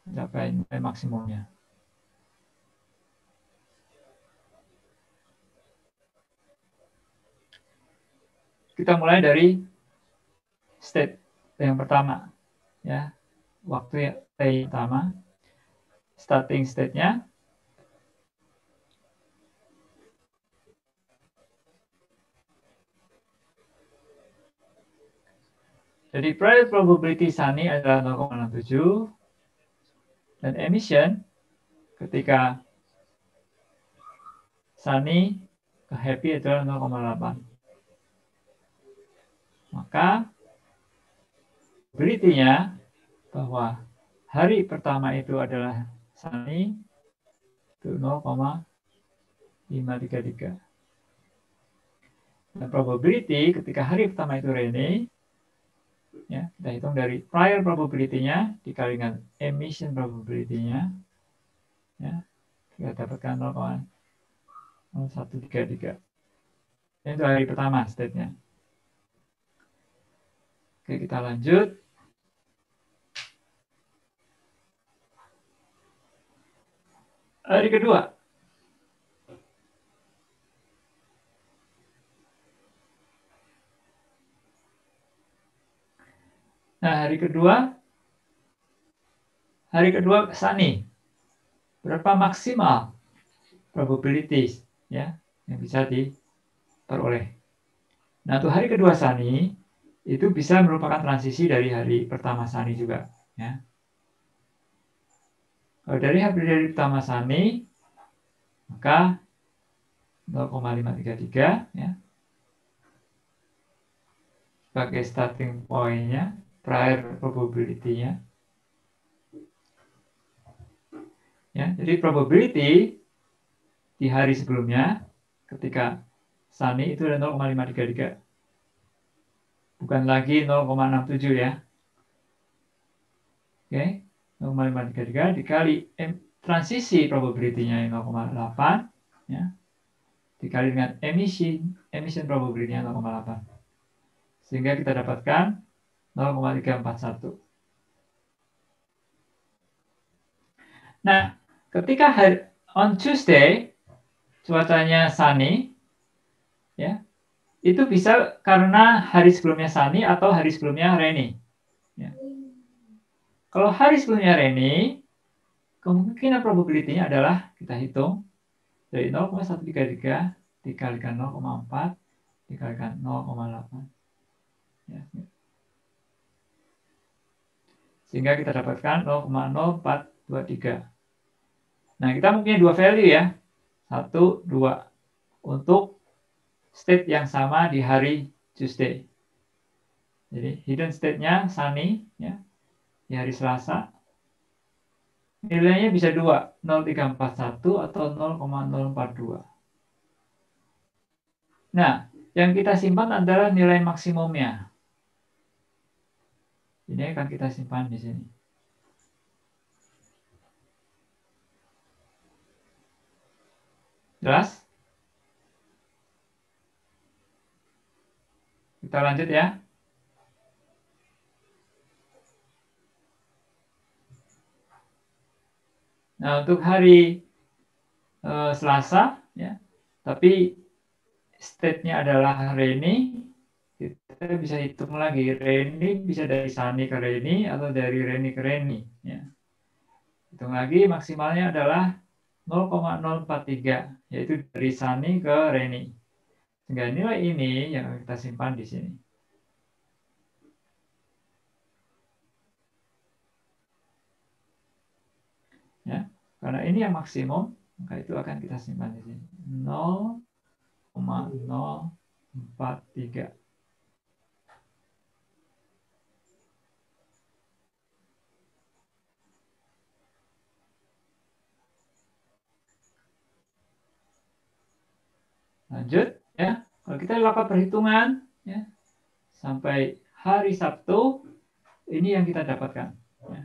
Mencapai nilai maksimumnya. Kita mulai dari state yang pertama, ya, waktu T pertama, starting state-nya. Jadi prior probability Sunny adalah 0,67 dan emission ketika Sunny ke Happy adalah 0,8. Maka probability-nya bahwa hari pertama itu adalah Sunny itu 0,533. Dan probability ketika hari pertama itu rainy, ya, kita hitung dari prior probability-nya dikali dengan emission probability-nya, ya, kita dapatkan 0,0133. Itu hari pertama state-nya. Oke, kita lanjut. Hari kedua. Nah, hari kedua Sunny. Berapa maksimal probabilities, ya, yang bisa diperoleh. Nah, untuk hari kedua Sunny itu bisa merupakan transisi dari hari pertama Sunny juga, ya. Kalau dari hari pertama Sunny, maka 0,533, ya, sebagai starting point-nya, prior probability-nya. Ya, jadi probability di hari sebelumnya ketika Sunny itu ada 0,533. Bukan lagi 0,67, ya. Oke, 0,533 dikali transisi probability-nya 0,8, ya. Dikali dengan emission probability-nya 0,8. Sehingga kita dapatkan 0,341. Nah, ketika on Tuesday cuacanya sunny, ya, itu bisa karena hari sebelumnya sunny atau hari sebelumnya rainy. Ya. Kalau hari sebelumnya rainy, kemungkinan probability-nya adalah kita hitung dari 0,133 dikalikan 0,4 dikalikan 0,8. Ya. Sehingga kita dapatkan 0,0423. Nah, kita mempunyai dua value, ya. 1, 2. Untuk state yang sama di hari Tuesday. Jadi hidden state-nya sunny, ya, di hari Selasa. Nilainya bisa 2, 0,341 atau 0,042. Nah, yang kita simpan adalah nilai maksimumnya. Ini akan kita simpan di sini. Jelas? Kita lanjut, ya. Nah, untuk hari Selasa, ya, tapi state-nya adalah rainy, kita bisa hitung lagi. Rainy bisa dari sunny ke rainy atau dari rainy ke rainy, ya. Hitung lagi, maksimalnya adalah 0,043, yaitu dari sunny ke rainy. Sehingga nilai ini yang kita simpan di sini. Ya, karena ini yang maksimum, maka itu akan kita simpan di sini. 0,043. Lanjut, ya. Kalau kita lakukan perhitungan ya, sampai hari Sabtu, ini yang kita dapatkan. Ya.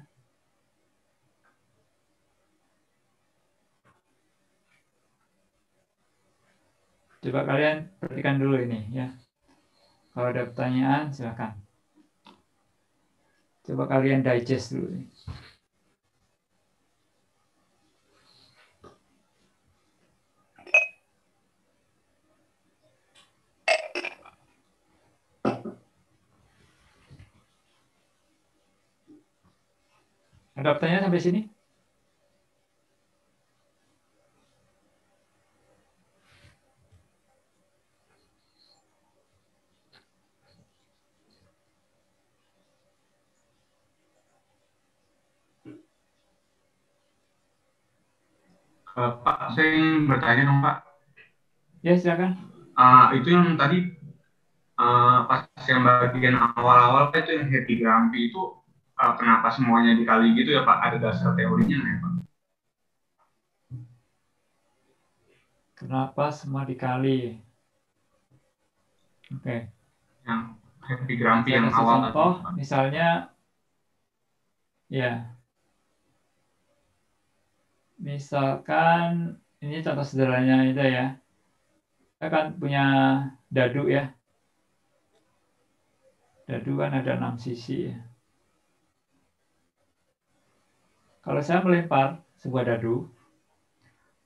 Coba kalian perhatikan dulu ini ya. Kalau ada pertanyaan silakan. Coba kalian digest dulu nih. Ada pertanyaan sampai sini? Pak, saya ingin bertanya dong, Pak. Ya, silakan. Itu yang tadi pas yang bagian awal-awal itu yang happy grumpy itu kenapa semuanya dikali gitu ya Pak? Ada dasar teorinya nggak ya Pak? Kenapa semua dikali? Oke. Yang happy grumpy Saya yang kasih awal contoh, tadi, Pak. misalnya, ya, misalkan ini contoh sederhananya itu ya. Kita kan punya dadu ya. Dadu kan ada 6 sisi ya. Kalau saya melempar sebuah dadu,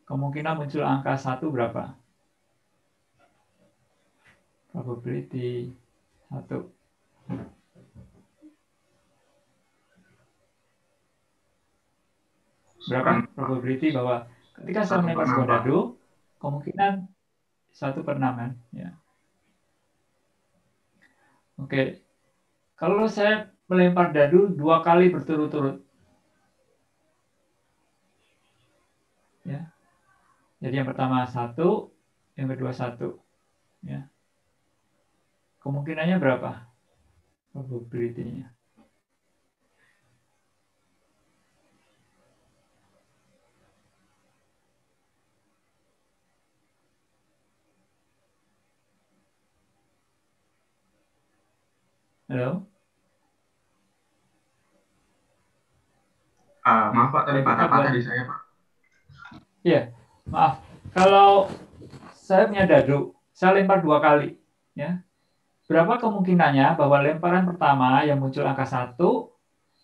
kemungkinan muncul angka 1 berapa? Probability 1. Berapa probability bahwa ketika saya melempar sebuah dadu, kemungkinan 1/6 kan? Ya. Oke. Kalau saya melempar dadu 2 kali berturut-turut, ya. Jadi yang pertama 1, yang kedua 1, ya. Kemungkinannya berapa? Probability-nya. Halo? Maaf Pak, tadi patah-patah di saya Pak. Iya, maaf. Kalau saya punya dadu, saya lempar 2 kali, ya. Berapa kemungkinannya bahwa lemparan pertama yang muncul angka 1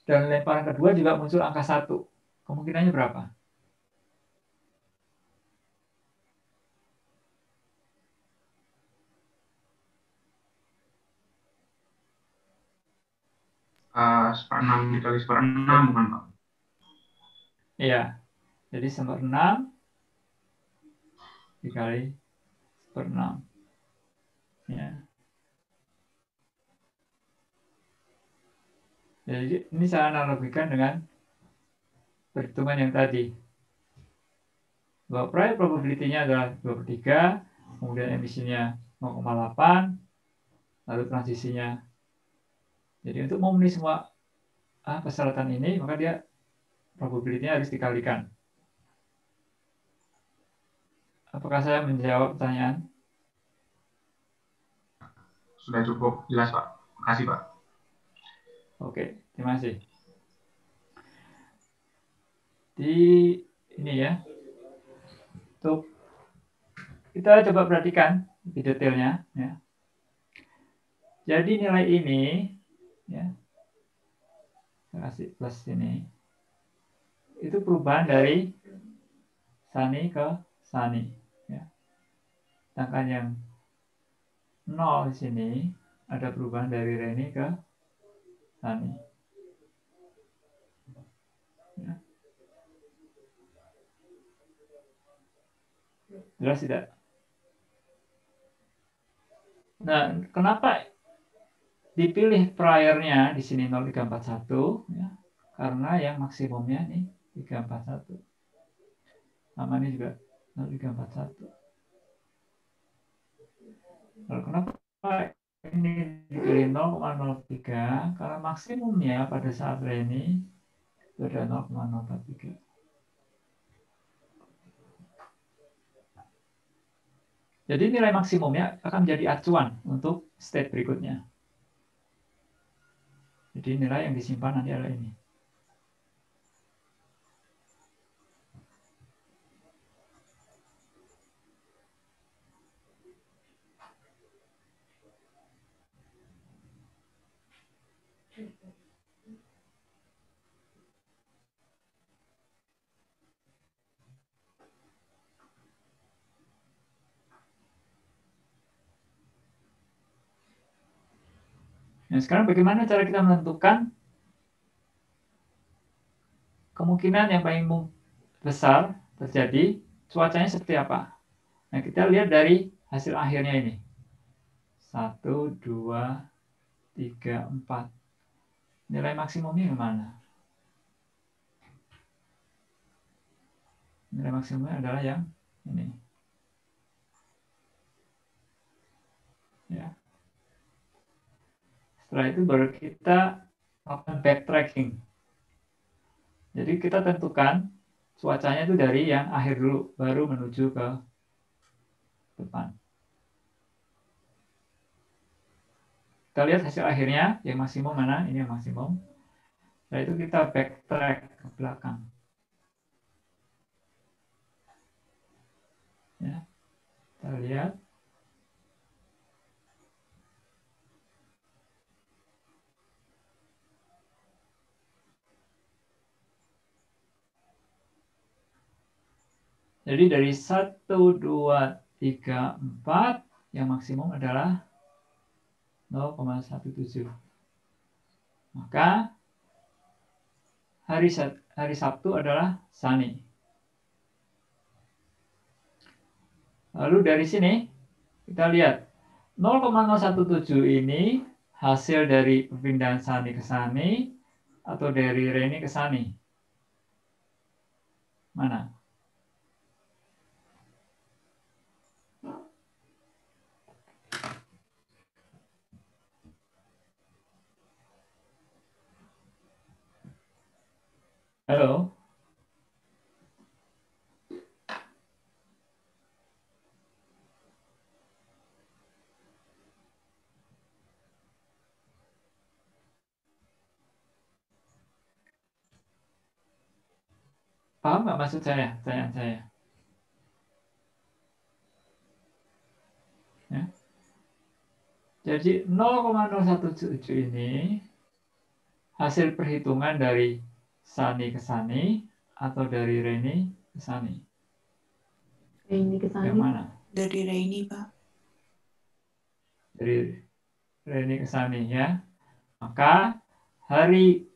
dan lemparan kedua juga muncul angka 1? Kemungkinannya berapa? Seperenam dikali seperenam bukan Pak? Iya. Jadi 1/6 dikali 1/6. Ya. Jadi ini saya analogikan dengan perhitungan yang tadi. Bahwa prior probability-nya adalah 2/3, kemudian emisinya 0,8, lalu transisinya. Jadi untuk memenuhi semua persyaratan ini, maka dia probability-nya harus dikalikan. Apakah saya menjawab pertanyaan? Sudah cukup jelas Pak. Makasih Pak. Oke, terima kasih. Di ini ya, untuk kita coba perhatikan lebih detailnya. Ya. Jadi nilai ini, ya, saya kasih plus ini, itu perubahan dari Sani ke Sani. Ya. Sedangkan yang 0 di sini ada perubahan dari Reni ke Sani. Ya. Jelas tidak? Nah, kenapa dipilih priornya di sini 0341? Ya, karena yang maksimumnya nih 341. Sama ini juga 0341. Lalu kenapa ini dipilih 0,03? Karena maksimumnya pada saat Reni itu ada 0,043. Jadi nilai maksimumnya akan menjadi acuan untuk state berikutnya. Jadi nilai yang disimpan nanti adalah ini. Nah, sekarang bagaimana cara kita menentukan kemungkinan yang paling besar terjadi, cuacanya seperti apa? Nah, kita lihat dari hasil akhirnya ini. 1, 2, 3, 4. Nilai maksimumnya yang mana? Nilai maksimumnya adalah yang ini. Ya. Setelah itu baru kita lakukan backtracking. Jadi kita tentukan cuacanya itu dari yang akhir dulu, baru menuju ke depan. Kita lihat hasil akhirnya, yang maksimum mana? Ini yang maksimum. Setelah itu kita backtrack ke belakang. Ya, kita lihat. Jadi dari 1, 2, 3, 4, yang maksimum adalah 0,17. Maka hari Sabtu adalah sunny. Lalu dari sini kita lihat 0,017 ini hasil dari perpindahan sunny ke sunny atau dari rainy ke sunny. Mana? Halo? Paham nggak maksud saya? Pertanyaan saya. Ya. Jadi 0,017 ini hasil perhitungan dari sunny ke sunny atau dari rainy ke sunny. Rainy ke sunny. Yang mana? Dari Rainy, Pak. Dari rainy ke sunny ya. Maka hari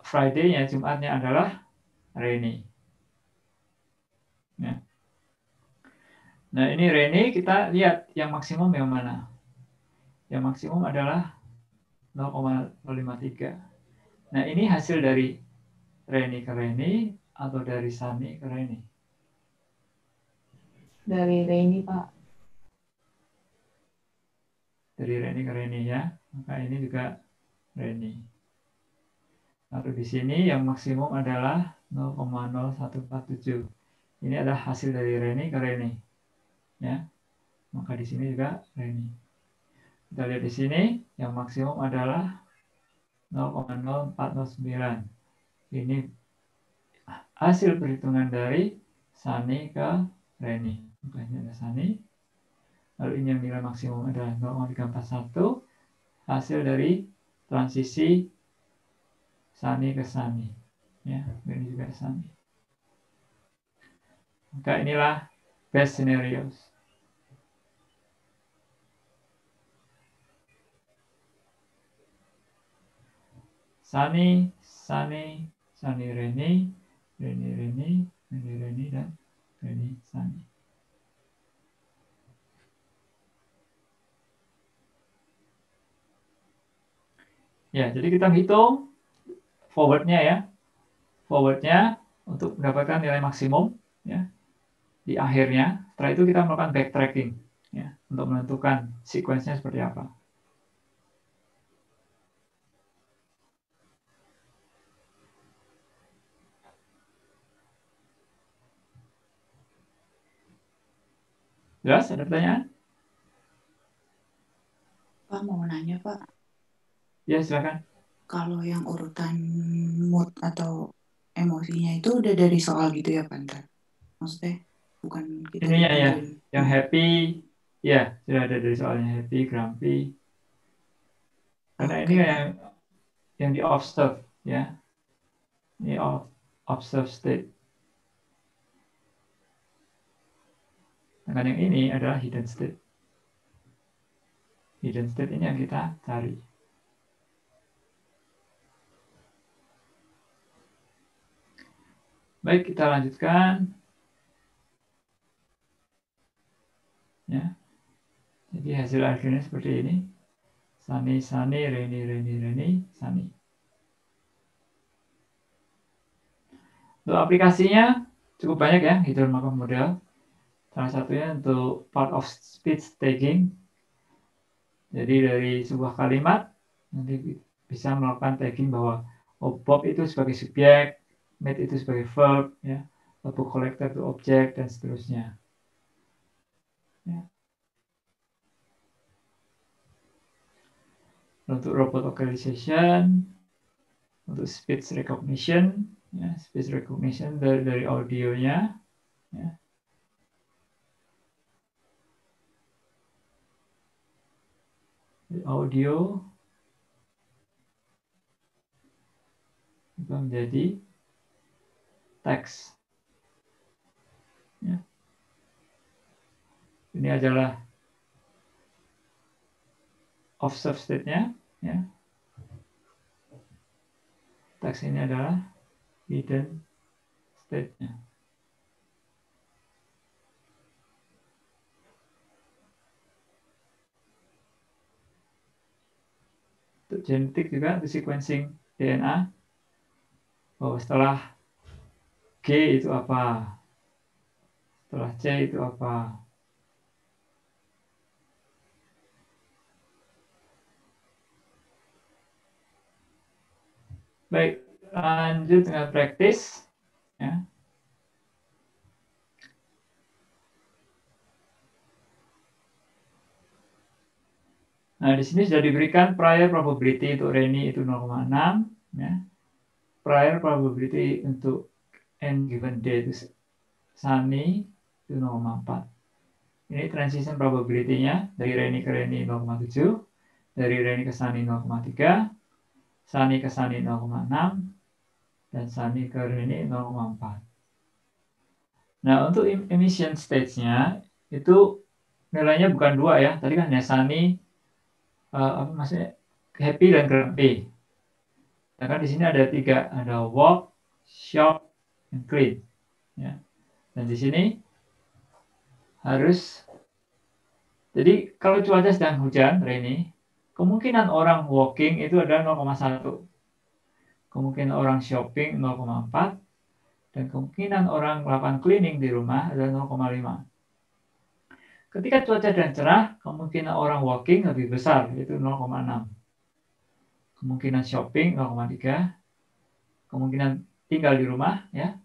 Friday-nya, Jumatnya adalah rainy. Ya. Nah, ini rainy, kita lihat yang maksimum yang mana. Yang maksimum adalah 0,53. Nah, ini hasil dari rainy ke rainy atau dari sunny ke rainy? Dari Rainy, Pak. Dari rainy ke rainy ya. Maka ini juga rainy. Lalu di sini yang maksimum adalah 0,0147. Ini adalah hasil dari rainy ke rainy. Ya. Maka di sini juga rainy. Kita lihat di sini yang maksimum adalah 0,0409. Ini hasil perhitungan dari sunny ke rainy. Maka ini ada sunny. Lalu ini yang nilai maksimum adalah 0,341. Hasil dari transisi sunny ke sunny. Ya, ini juga sunny. Maka inilah best scenarios. Sunny, sunny, sunny, rainy, rainy, rainy, rainy, rainy, dan rainy, sunny. Ya, jadi kita hitung forward-nya ya. Forward-nya untuk mendapatkan nilai maksimum ya di akhirnya. Setelah itu kita melakukan backtracking ya untuk menentukan sequence-nya seperti apa. Jelas? Ada pertanyaan? Pak mau nanya Pak, Ya, silakan. kalau yang urutan mood atau emosinya itu udah dari soal gitu ya Pak ntar? Maksudnya bukan kita Ininya ya, ditentuin. yang happy, ya sudah ada dari soalnya happy, grumpy. Karena Oke, ini Pak. yang di observe, ya. Ini observe state. Sedangkan yang ini adalah hidden state. Hidden state ini yang kita cari. Baik, kita lanjutkan. Ya. Jadi hasil akhirnya seperti ini. Sunny, sunny, rainy, rainy, rainy, sunny. Untuk aplikasinya cukup banyak ya, hidden Markov model. Salah satunya untuk part of speech tagging. Jadi dari sebuah kalimat nanti bisa melakukan tagging bahwa Bob itu sebagai subjek, Matt itu sebagai verb, ya, book collector itu objek dan seterusnya. Ya. Untuk robot localization, untuk speech recognition, ya, speech recognition dari audionya, ya. Audio itu menjadi teks. Ya. Ini adalah observe state-nya, ya. Teks ini adalah hidden state-nya. Untuk genetik juga, untuk sequencing DNA, bahwa setelah G itu apa, setelah C itu apa. Baik, lanjut dengan praktis. Ya. Nah, di sini sudah diberikan prior probability untuk Reni itu 0,6. Ya. Prior probability untuk n given d itu Sunny itu 0,4. Ini transition probability-nya dari Reni ke Reni 0,7, dari Reni ke Sunny 0,3, Sunny ke Sunny 0,6, dan Sunny ke Reni 0,4. Nah, untuk emission stage-nya itu nilainya bukan 2 ya. Tadi kan hanya Sunny, maksudnya happy dan grumpy. Nah, kan di sini ada 3, ada walk, shop, dan clean. Ya. Dan di sini harus, jadi kalau cuaca sedang hujan, rainy, kemungkinan orang walking itu adalah 0,1. Kemungkinan orang shopping 0,4. Dan kemungkinan orang melakukan cleaning di rumah adalah 0,5. Ketika cuaca sedang cerah, kemungkinan orang walking lebih besar, yaitu 0,6. Kemungkinan shopping 0,3. Kemungkinan tinggal di rumah, ya,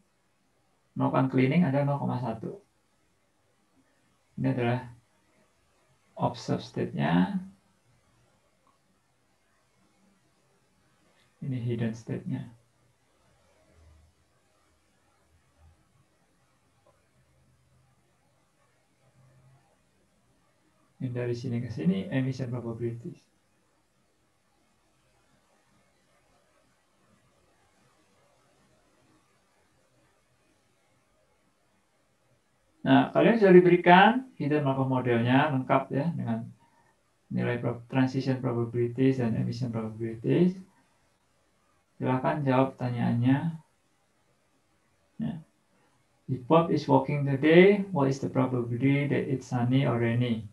melakukan cleaning ada 0,1. Ini adalah observe state-nya. Ini hidden state-nya. Ini dari sini ke sini, emission probabilities. Nah, kalian sudah diberikan hidden Markov modelnya lengkap ya dengan nilai transition probabilities dan emission probabilities. Silakan jawab pertanyaannya. Ya. If Bob is walking today, what is the probability that it's sunny or rainy?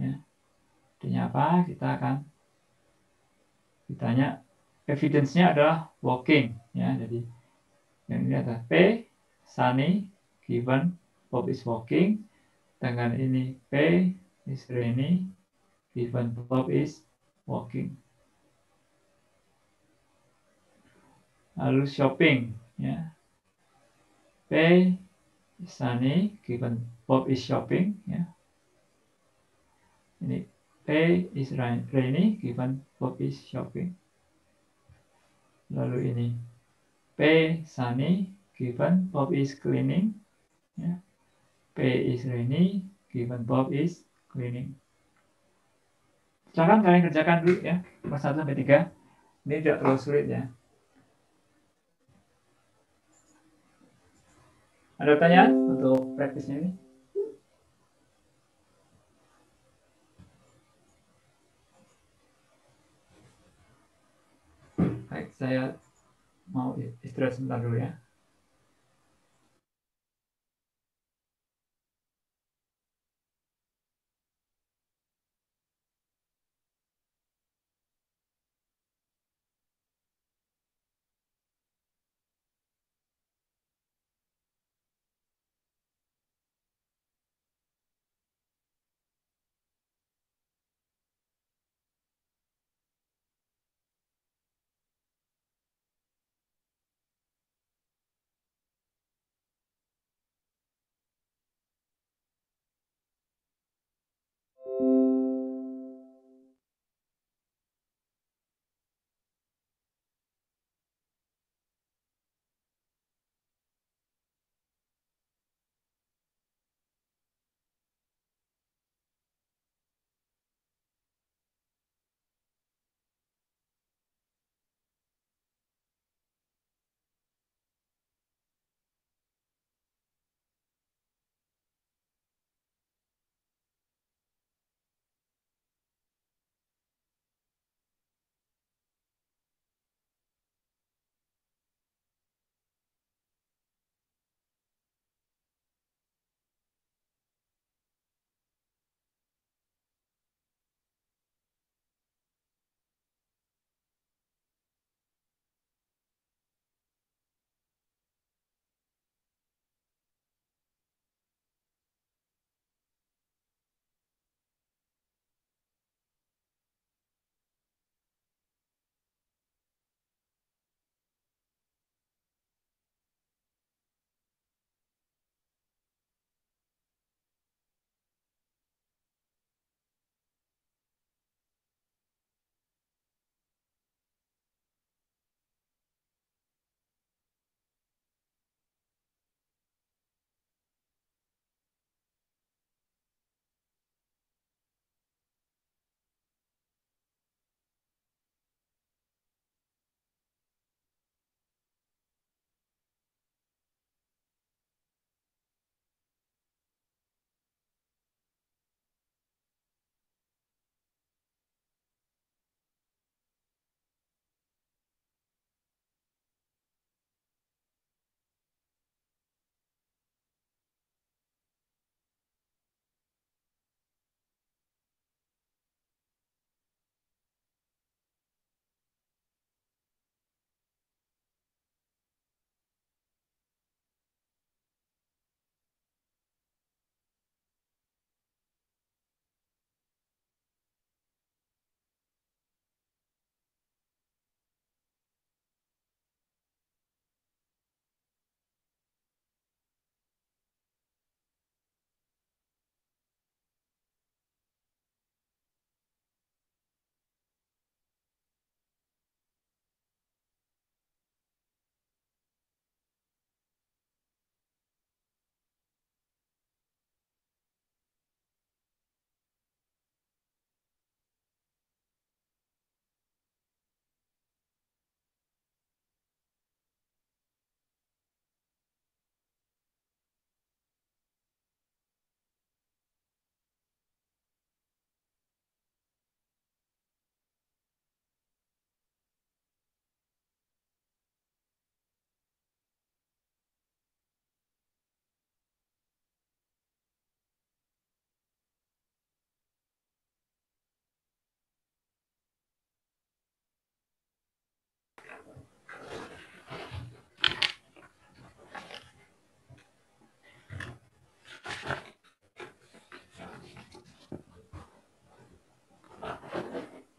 Ya. Artinya apa? Kita akan ditanya, evidence-nya adalah walking. Ya, jadi yang ini adalah P, sunny, given Bob is walking. Dengan ini P is rainy, given Bob is walking. Lalu shopping, ya. P Sunny given Bob is shopping, ya. Ini A is rainy given Bob is shopping. Lalu ini P sunny given Bob is cleaning, ya. P is rainy given Bob is cleaning. Silakan kalian kerjakan dulu ya, nomor 1 sampai 3. Ini tidak terlalu sulit ya. Ada pertanyaan untuk praktisnya ini? Baik, saya mau istirahat sebentar dulu ya.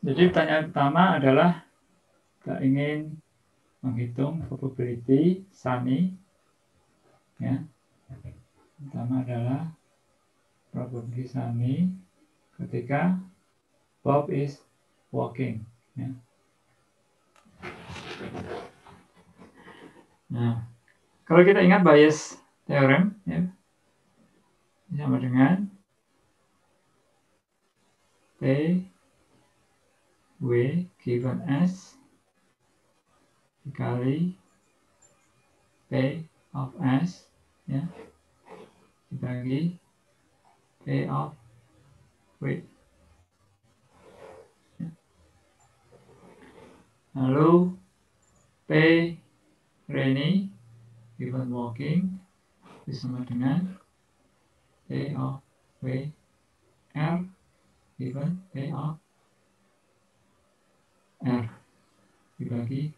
Jadi pertanyaan pertama adalah kita ingin menghitung probability Sunny, ya, Pertama adalah probability Sunny ketika Bob is walking. Ya. Nah, kalau kita ingat Bayes theorem, ya, sama dengan P W given S dikali P of S, ya, dibagi P of W. Ya. Lalu P Rainy given walking sama dengan P of W R given P of R dibagi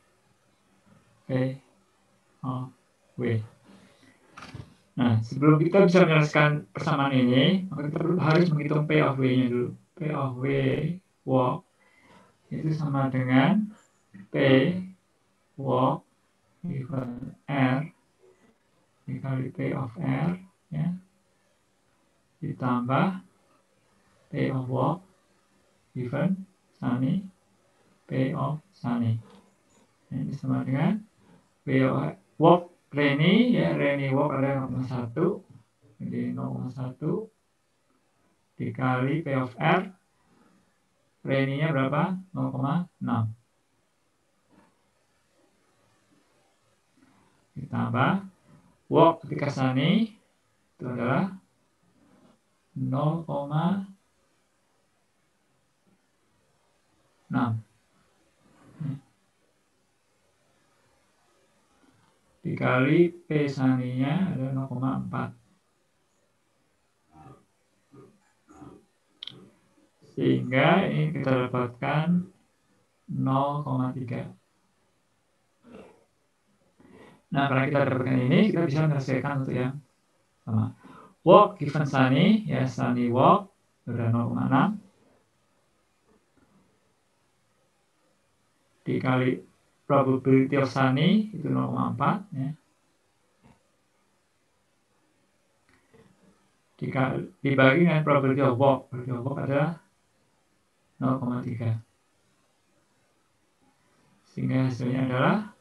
P of W. Nah, sebelum kita bisa menyelesaikan persamaan ini, maka kita harus menghitung P of W-nya dulu. P of W walk itu sama dengan P walk given R dikali P of R, ya, ditambah P of walk given Sunny P of Sunny. Ini sama dengan P of walk Rainy, ya, Rainy walk ada 0,1, jadi 0,1 dikali P of R, Rainy-nya berapa? 0,6. Ditambah walk ketika Sunny itu adalah 0,6 dikali P Sunny-nya ada 0,4, sehingga ini kita dapatkan 0,3. Nah, karena kita dapatkan ini, kita bisa menyelesaikan untuk yang sama. Walk given Sunny, ya, Sunny walk sudah 0,6 dikali probability of Sunny itu 0,4, ya, dibagi dengan probability of walk. Probability of walk adalah 0,3, sehingga hasilnya adalah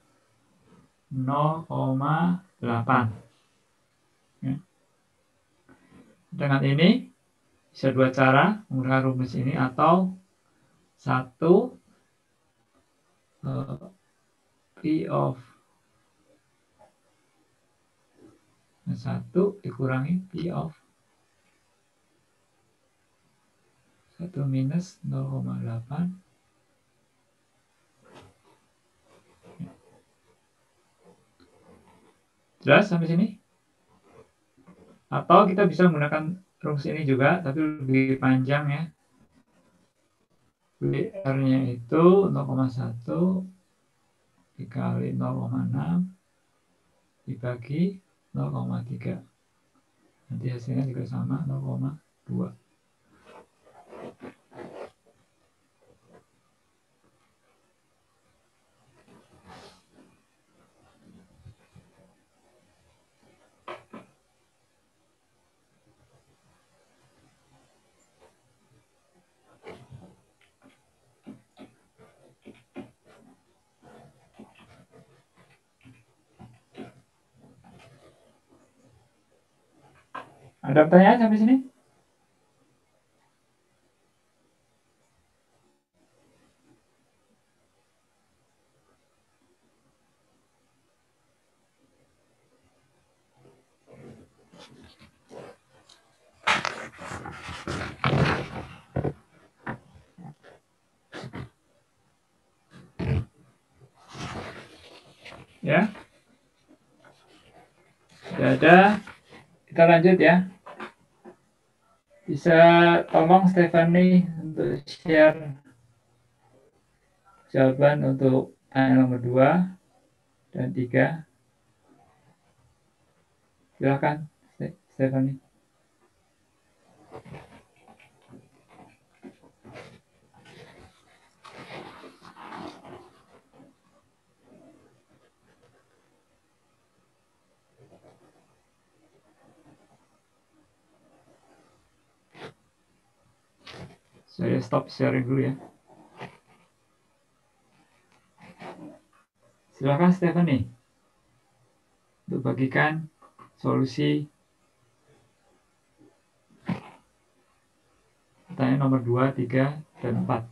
0,8. Ya. Dengan ini bisa dua cara menggunakan rumus ini, atau satu P of 1 dikurangi P of 1 minus 0,8. Jelas sampai sini? Atau kita bisa menggunakan rumus ini juga, tapi lebih panjang, ya. WR-nya itu 0,1 dikali 0,6 dibagi 0,3. Nanti hasilnya juga sama, 0,2. Ada pertanyaan sampai sini? Ya, sudah ada. Kita lanjut, ya. Bisa tolong Stephanie untuk share jawaban untuk tanya nomor 2 dan 3. Silakan, Stephanie. Saya stop sharing dulu ya. Silakan Stephanie untuk bagikan solusi pertanyaan nomor 2, 3, dan 4.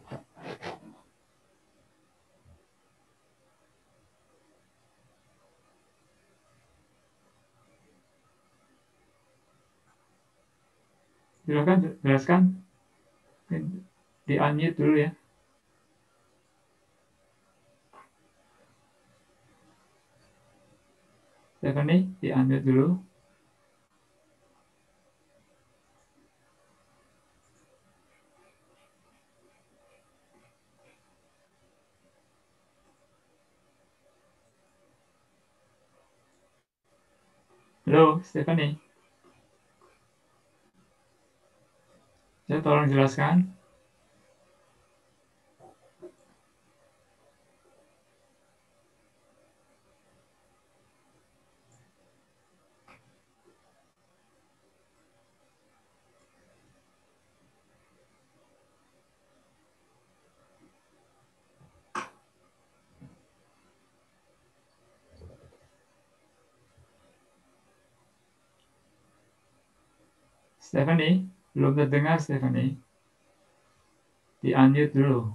Silakan jelaskan. Di unmute dulu ya. Stephanie, di unmute dulu. Halo, Stephanie. Saya tolong jelaskan. Stephanie, belum terdengar Stephanie. Di unmute dulu.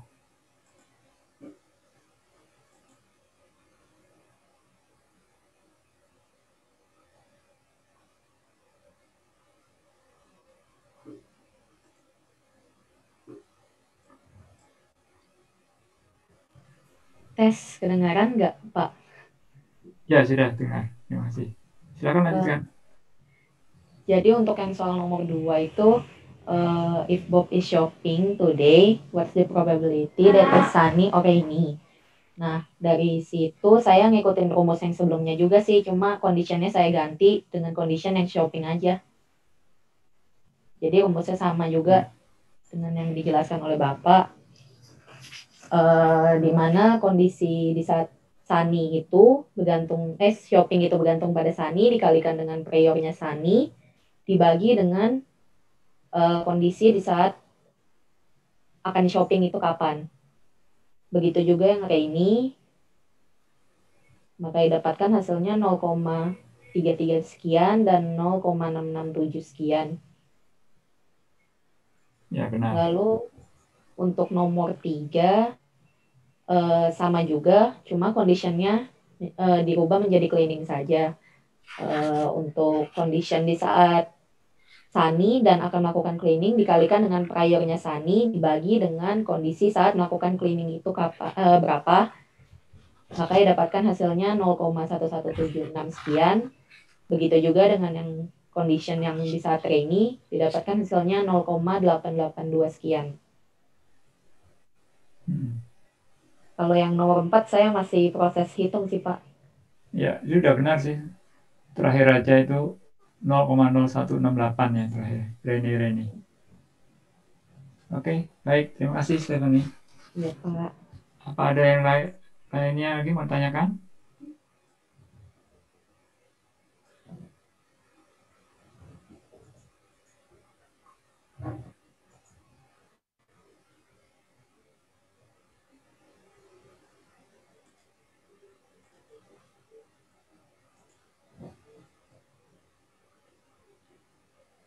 Tes kedengaran nggak, Pak? Ya, sudah dengar. Terima kasih. Silakan lanjutkan. Jadi untuk yang soal nomor 2 itu, if Bob is shopping today, what's the probability that it's sunny or rainy? Nah, dari situ saya ngikutin rumus yang sebelumnya juga sih, cuma conditionnya saya ganti dengan condition yang shopping aja. Jadi rumusnya sama juga dengan yang dijelaskan oleh Bapak. Di mana kondisi di saat sunny itu bergantung, shopping itu bergantung pada sunny dikalikan dengan priornya sunny dibagi dengan kondisi di saat akan shopping itu kapan. Begitu juga yang rainy, maka didapatkan hasilnya 0,33 sekian dan 0,667 sekian. Ya, benar. Lalu untuk nomor 3 sama juga, cuma conditionnya dirubah menjadi cleaning saja. Untuk condition di saat sunny dan akan melakukan cleaning dikalikan dengan priornya sunny dibagi dengan kondisi saat melakukan cleaning itu berapa, maka didapatkan hasilnya 0,1176 sekian. Begitu juga dengan yang condition yang di saat rainy didapatkan hasilnya 0,882 sekian. Kalau yang nomor 4 saya masih proses hitung sih Pak. Ya, itu udah benar sih. Terakhir aja itu 0,0168 ya terakhir. Rainy. Oke, baik. Terima kasih Stephanie. Iya Pak. Apa ada yang lainnya lagi mau tanyakan?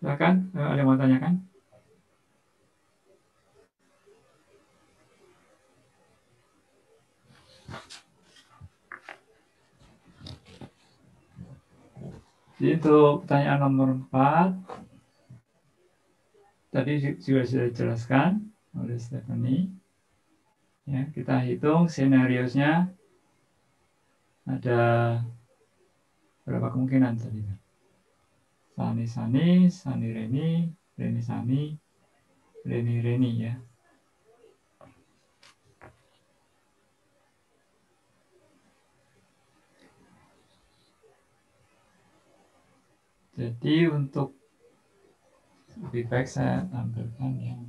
Silakan, ada yang mau tanyakan? Jadi untuk pertanyaan nomor 4 tadi juga sudah dijelaskan oleh Stephanie. Ya, kita hitung scenarios-nya ada berapa kemungkinan tadi? Sunny, rainy, sunny, rainy ya. Jadi untuk lebih baik saya tampilkan yang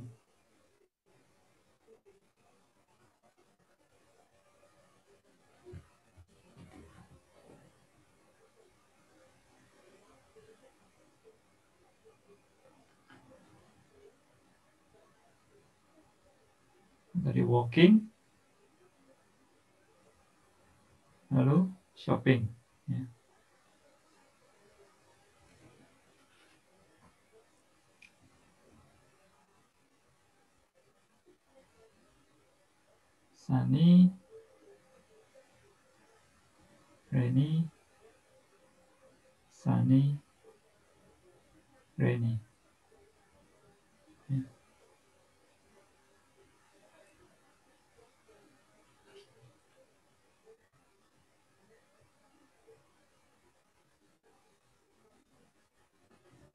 Dari walking, lalu shopping. Ya. Sunny, rainy, sunny, rainy. Ya.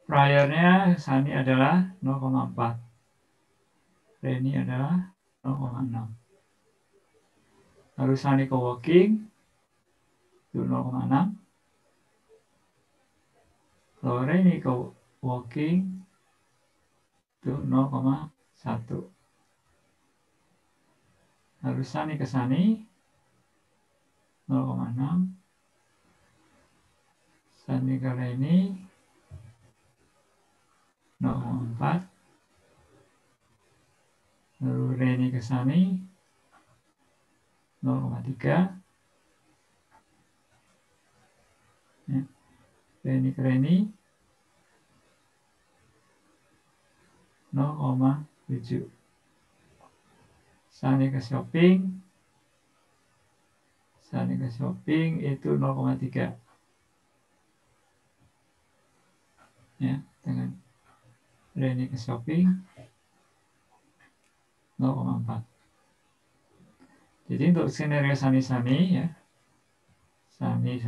Priornya sunny adalah 0,4. Rainy adalah 0,6. Lalu sunny ke walking itu 0,6. Kalau rainy ke walking itu 0,1. Lalu sunny ke sunny 0,6. Sunny ke rainy 0,4. Lalu rainy ke sunny 0,3. Ya. Rainy ke rainy 0,7. Sunny ke shopping itu 0,3. Ya, dengan rainy ke shopping 0,4. Jadi untuk skenario sunny ya, sunny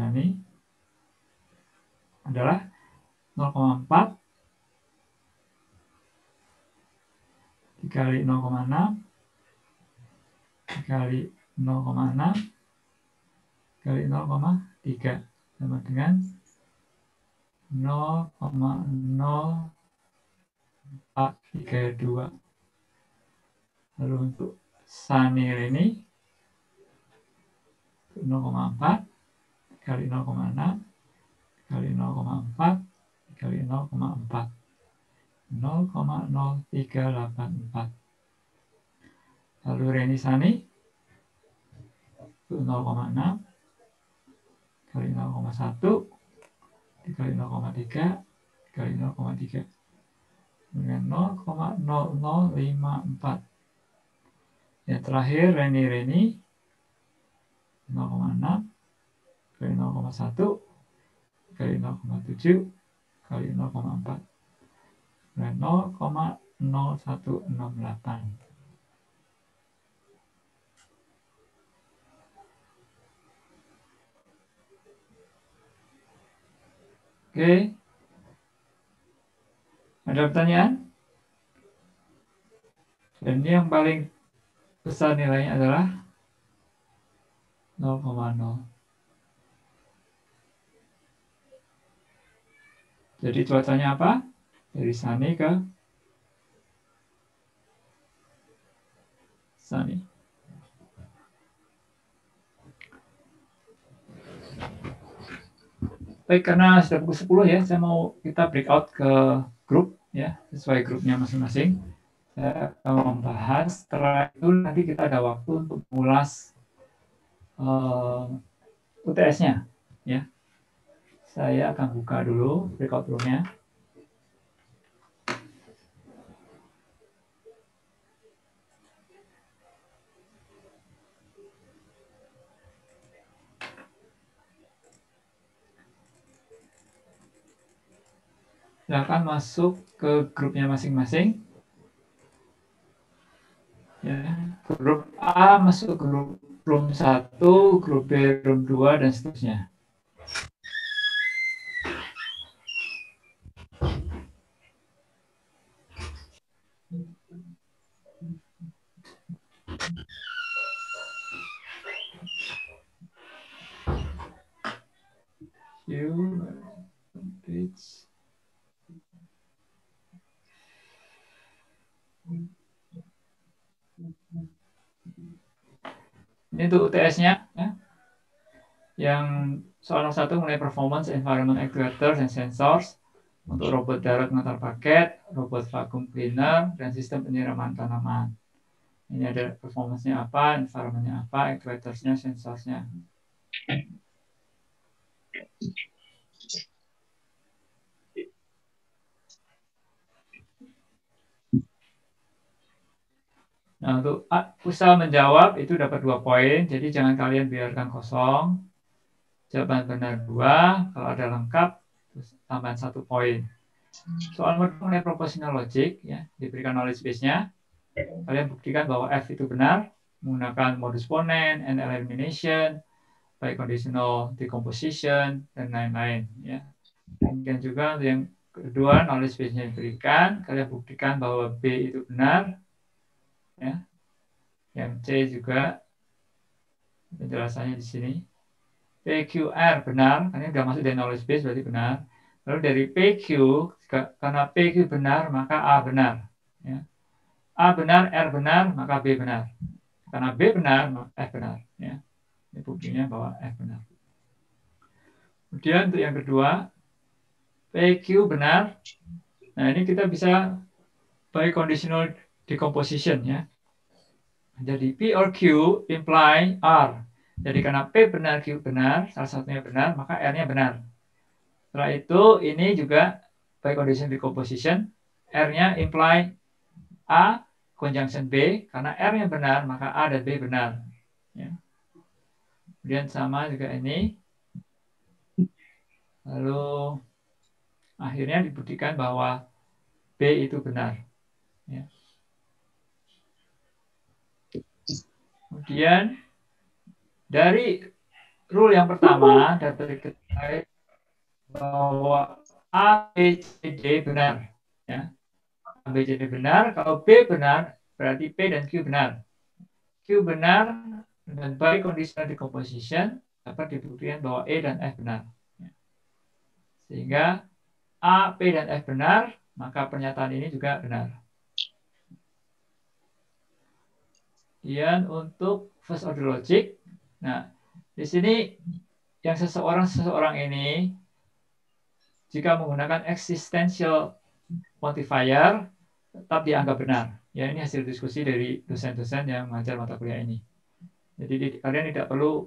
adalah 0,4 dikali 0,6 dikali 0,6 kali 0,3 sama dengan 0,0432. Lalu untuk sunny ini 0,4 kali 0,6 kali 0,4 kali 0,4 0,0384. Lalu rainy sunny itu 0,6 kali 0,1 dikali 0,3 kali 0,3 dengan 0,0054. Yang terakhir rainy 0,6 kali 0,1 kali 0,7 kali 0,4 dan 0,0168. Oke. Ada pertanyaan? Dan ini yang paling besar nilainya adalah 0,0. Jadi cuacanya apa? Dari sunny ke sunny. Baik, karena sudah pukul 10 ya, saya mau kita breakout ke grup ya, sesuai grupnya masing-masing. Saya akan membahas, setelah itu nanti kita ada waktu untuk mengulas UTS-nya ya. Saya akan buka dulu breakout room-nya. Silakan masuk ke grupnya masing-masing. Ya, grup A masuk ke grup room 1, grup B room 2 dan seterusnya. Ini untuk UTS-nya ya. Yang soal 1 mengenai performance environment actuators and sensors untuk robot darat mengantar paket, robot vacuum cleaner, dan sistem penyiraman tanaman. Ini ada performance-nya apa, environment-nya apa, actuators-nya, sensors-nya. Nah, untuk usaha menjawab itu dapat 2 poin, jadi jangan kalian biarkan kosong. Jawaban benar 2, kalau ada lengkap, terus tambahan 1 poin. Soal mengenai propositional logic, ya, diberikan knowledge base-nya, kalian buktikan bahwa F itu benar, menggunakan modus ponens, and elimination, by conditional decomposition, dan lain-lain. Ya. Dan juga yang kedua, knowledge base-nya diberikan, kalian buktikan bahwa B itu benar, ya. Yang C juga penjelasannya di sini. PQR benar, karena sudah masuk dari knowledge base berarti benar. Lalu dari PQ, karena PQ benar maka A benar. Ya. A benar, R benar, maka B benar. Karena B benar, maka F benar. Ya. Ini buktinya bahwa F benar. Kemudian untuk yang kedua, PQ benar. Nah ini kita bisa by conditional decomposition, ya. Jadi P or Q imply R. Jadi karena P benar, Q benar, salah satunya benar, maka R-nya benar. Setelah itu ini juga by conditional decomposition, R-nya imply A conjunction B, karena R-nya benar, maka A dan B benar. Ya. Kemudian sama juga ini. Lalu akhirnya dibuktikan bahwa B itu benar. Ya. Kemudian dari rule yang pertama dapat diketahui bahwa A, B, C, D benar. Ya. A, B, C, D benar. Kalau B benar, berarti P dan Q benar. Q benar, dan by conditional decomposition dapat dibuktikan bahwa E dan F benar. Ya. Sehingga A, P, dan F benar, maka pernyataan ini juga benar. Kemudian untuk first order logic, nah di sini yang seseorang ini jika menggunakan existential modifier tetap dianggap benar. Ya ini hasil diskusi dari dosen-dosen yang mengajar mata kuliah ini. Jadi kalian tidak perlu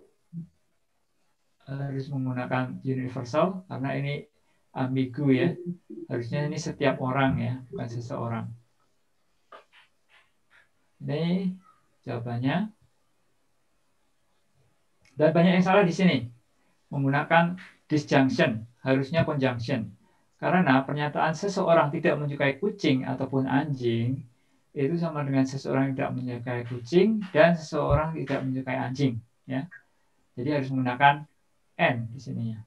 harus menggunakan universal karena ini ambigu ya. Harusnya ini setiap orang ya, bukan seseorang. Ini jawabannya. Dan banyak yang salah di sini. Menggunakan disjunction, harusnya conjunction. Karena pernyataan seseorang tidak menyukai kucing ataupun anjing, itu sama dengan seseorang tidak menyukai kucing dan seseorang tidak menyukai anjing. Ya. Jadi harus menggunakan N di sininya.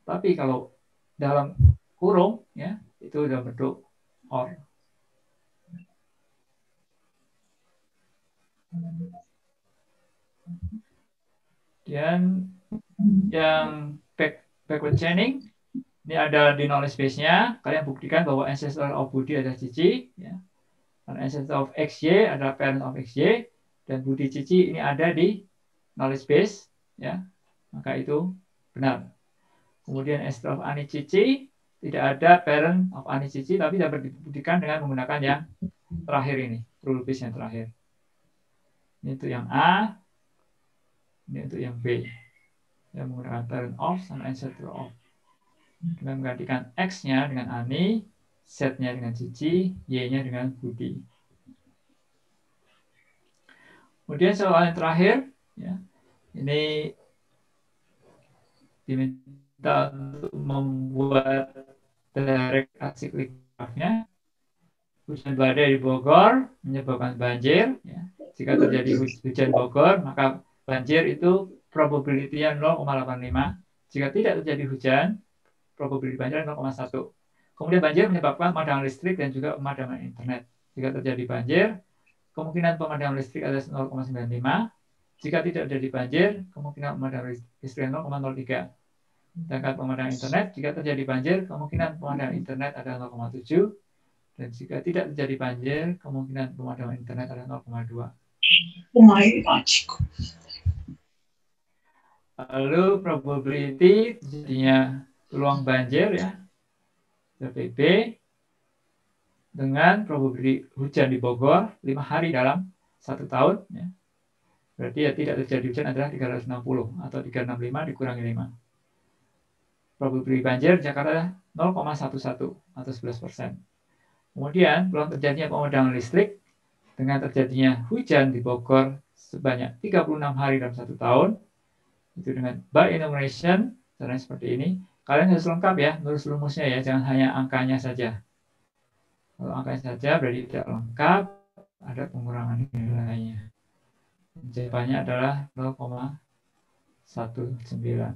Tapi kalau dalam kurung, ya itu dalam bentuk OR. Dan yang backward chaining, ini ada di knowledge base-nya. Kalian buktikan bahwa ancestor of Budi adalah Cici. Ya. Dan ancestor of XY adalah parent of XY. Dan Budi Cici ini ada di knowledge base. Ya. Maka itu benar. Kemudian ancestor of Ani Cici, tidak ada parent of Ani Cici, tapi dapat dibuktikan dengan menggunakan yang terakhir ini. Rule base yang terakhir. Ini untuk yang A. Ini untuk yang B. Yang menggunakan parent of sama ancestor of. Dengan menggantikan X-nya dengan Ani, Z-nya dengan Cici, Y-nya dengan Budi. Kemudian soal yang terakhir, ya, ini diminta untuk membuat direct acyclic graph-nya. Hujan badai di Bogor menyebabkan banjir. Ya. Jika terjadi hujan Bogor, maka banjir itu probability-nya 0,85. Jika tidak terjadi hujan, probability banjir 0,1. Kemudian banjir menyebabkan pemadaman listrik dan juga pemadaman internet. Jika terjadi banjir, kemungkinan pemadaman listrik adalah 0,95. Jika tidak terjadi banjir, kemungkinan pemadaman listrik 0,03. Sedangkan pemadaman internet, jika terjadi banjir, kemungkinan pemadaman internet adalah 0,7. Dan jika tidak terjadi banjir, kemungkinan pemadaman internet adalah 0,2. Oh my God. Lalu probability jadinya peluang banjir ya, PB dengan probability hujan di Bogor 5 hari dalam 1 tahun, ya, berarti ya tidak terjadi hujan adalah 360 atau 365 dikurangi 5. Probability banjir Jakarta 0,11 atau 11%. Kemudian peluang terjadinya pemadaman listrik dengan terjadinya hujan di Bogor sebanyak 36 hari dalam 1 tahun, itu dengan by enumeration, caranya seperti ini. Kalian harus lengkap ya, nulis rumusnya ya, jangan hanya angkanya saja. Kalau angkanya saja berarti tidak lengkap, ada pengurangan nilainya. Jawabannya adalah 0,19.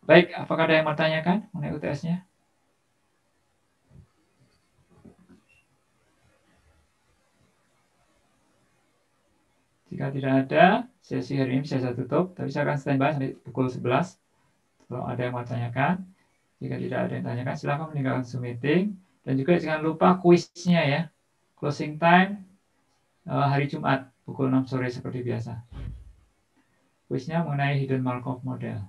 Baik, apakah ada yang mau tanyakan mengenai UTS-nya? Jika tidak ada, sesi hari ini bisa saya tutup, tapi saya akan standby sampai pukul 11. Kalau ada yang mau tanyakan, jika tidak ada yang tanyakan, silakan meninggalkan Zoom meeting. Dan juga jangan lupa kuisnya ya. Closing time hari Jumat, pukul 6 sore seperti biasa. Kuisnya mengenai Hidden Markov Model.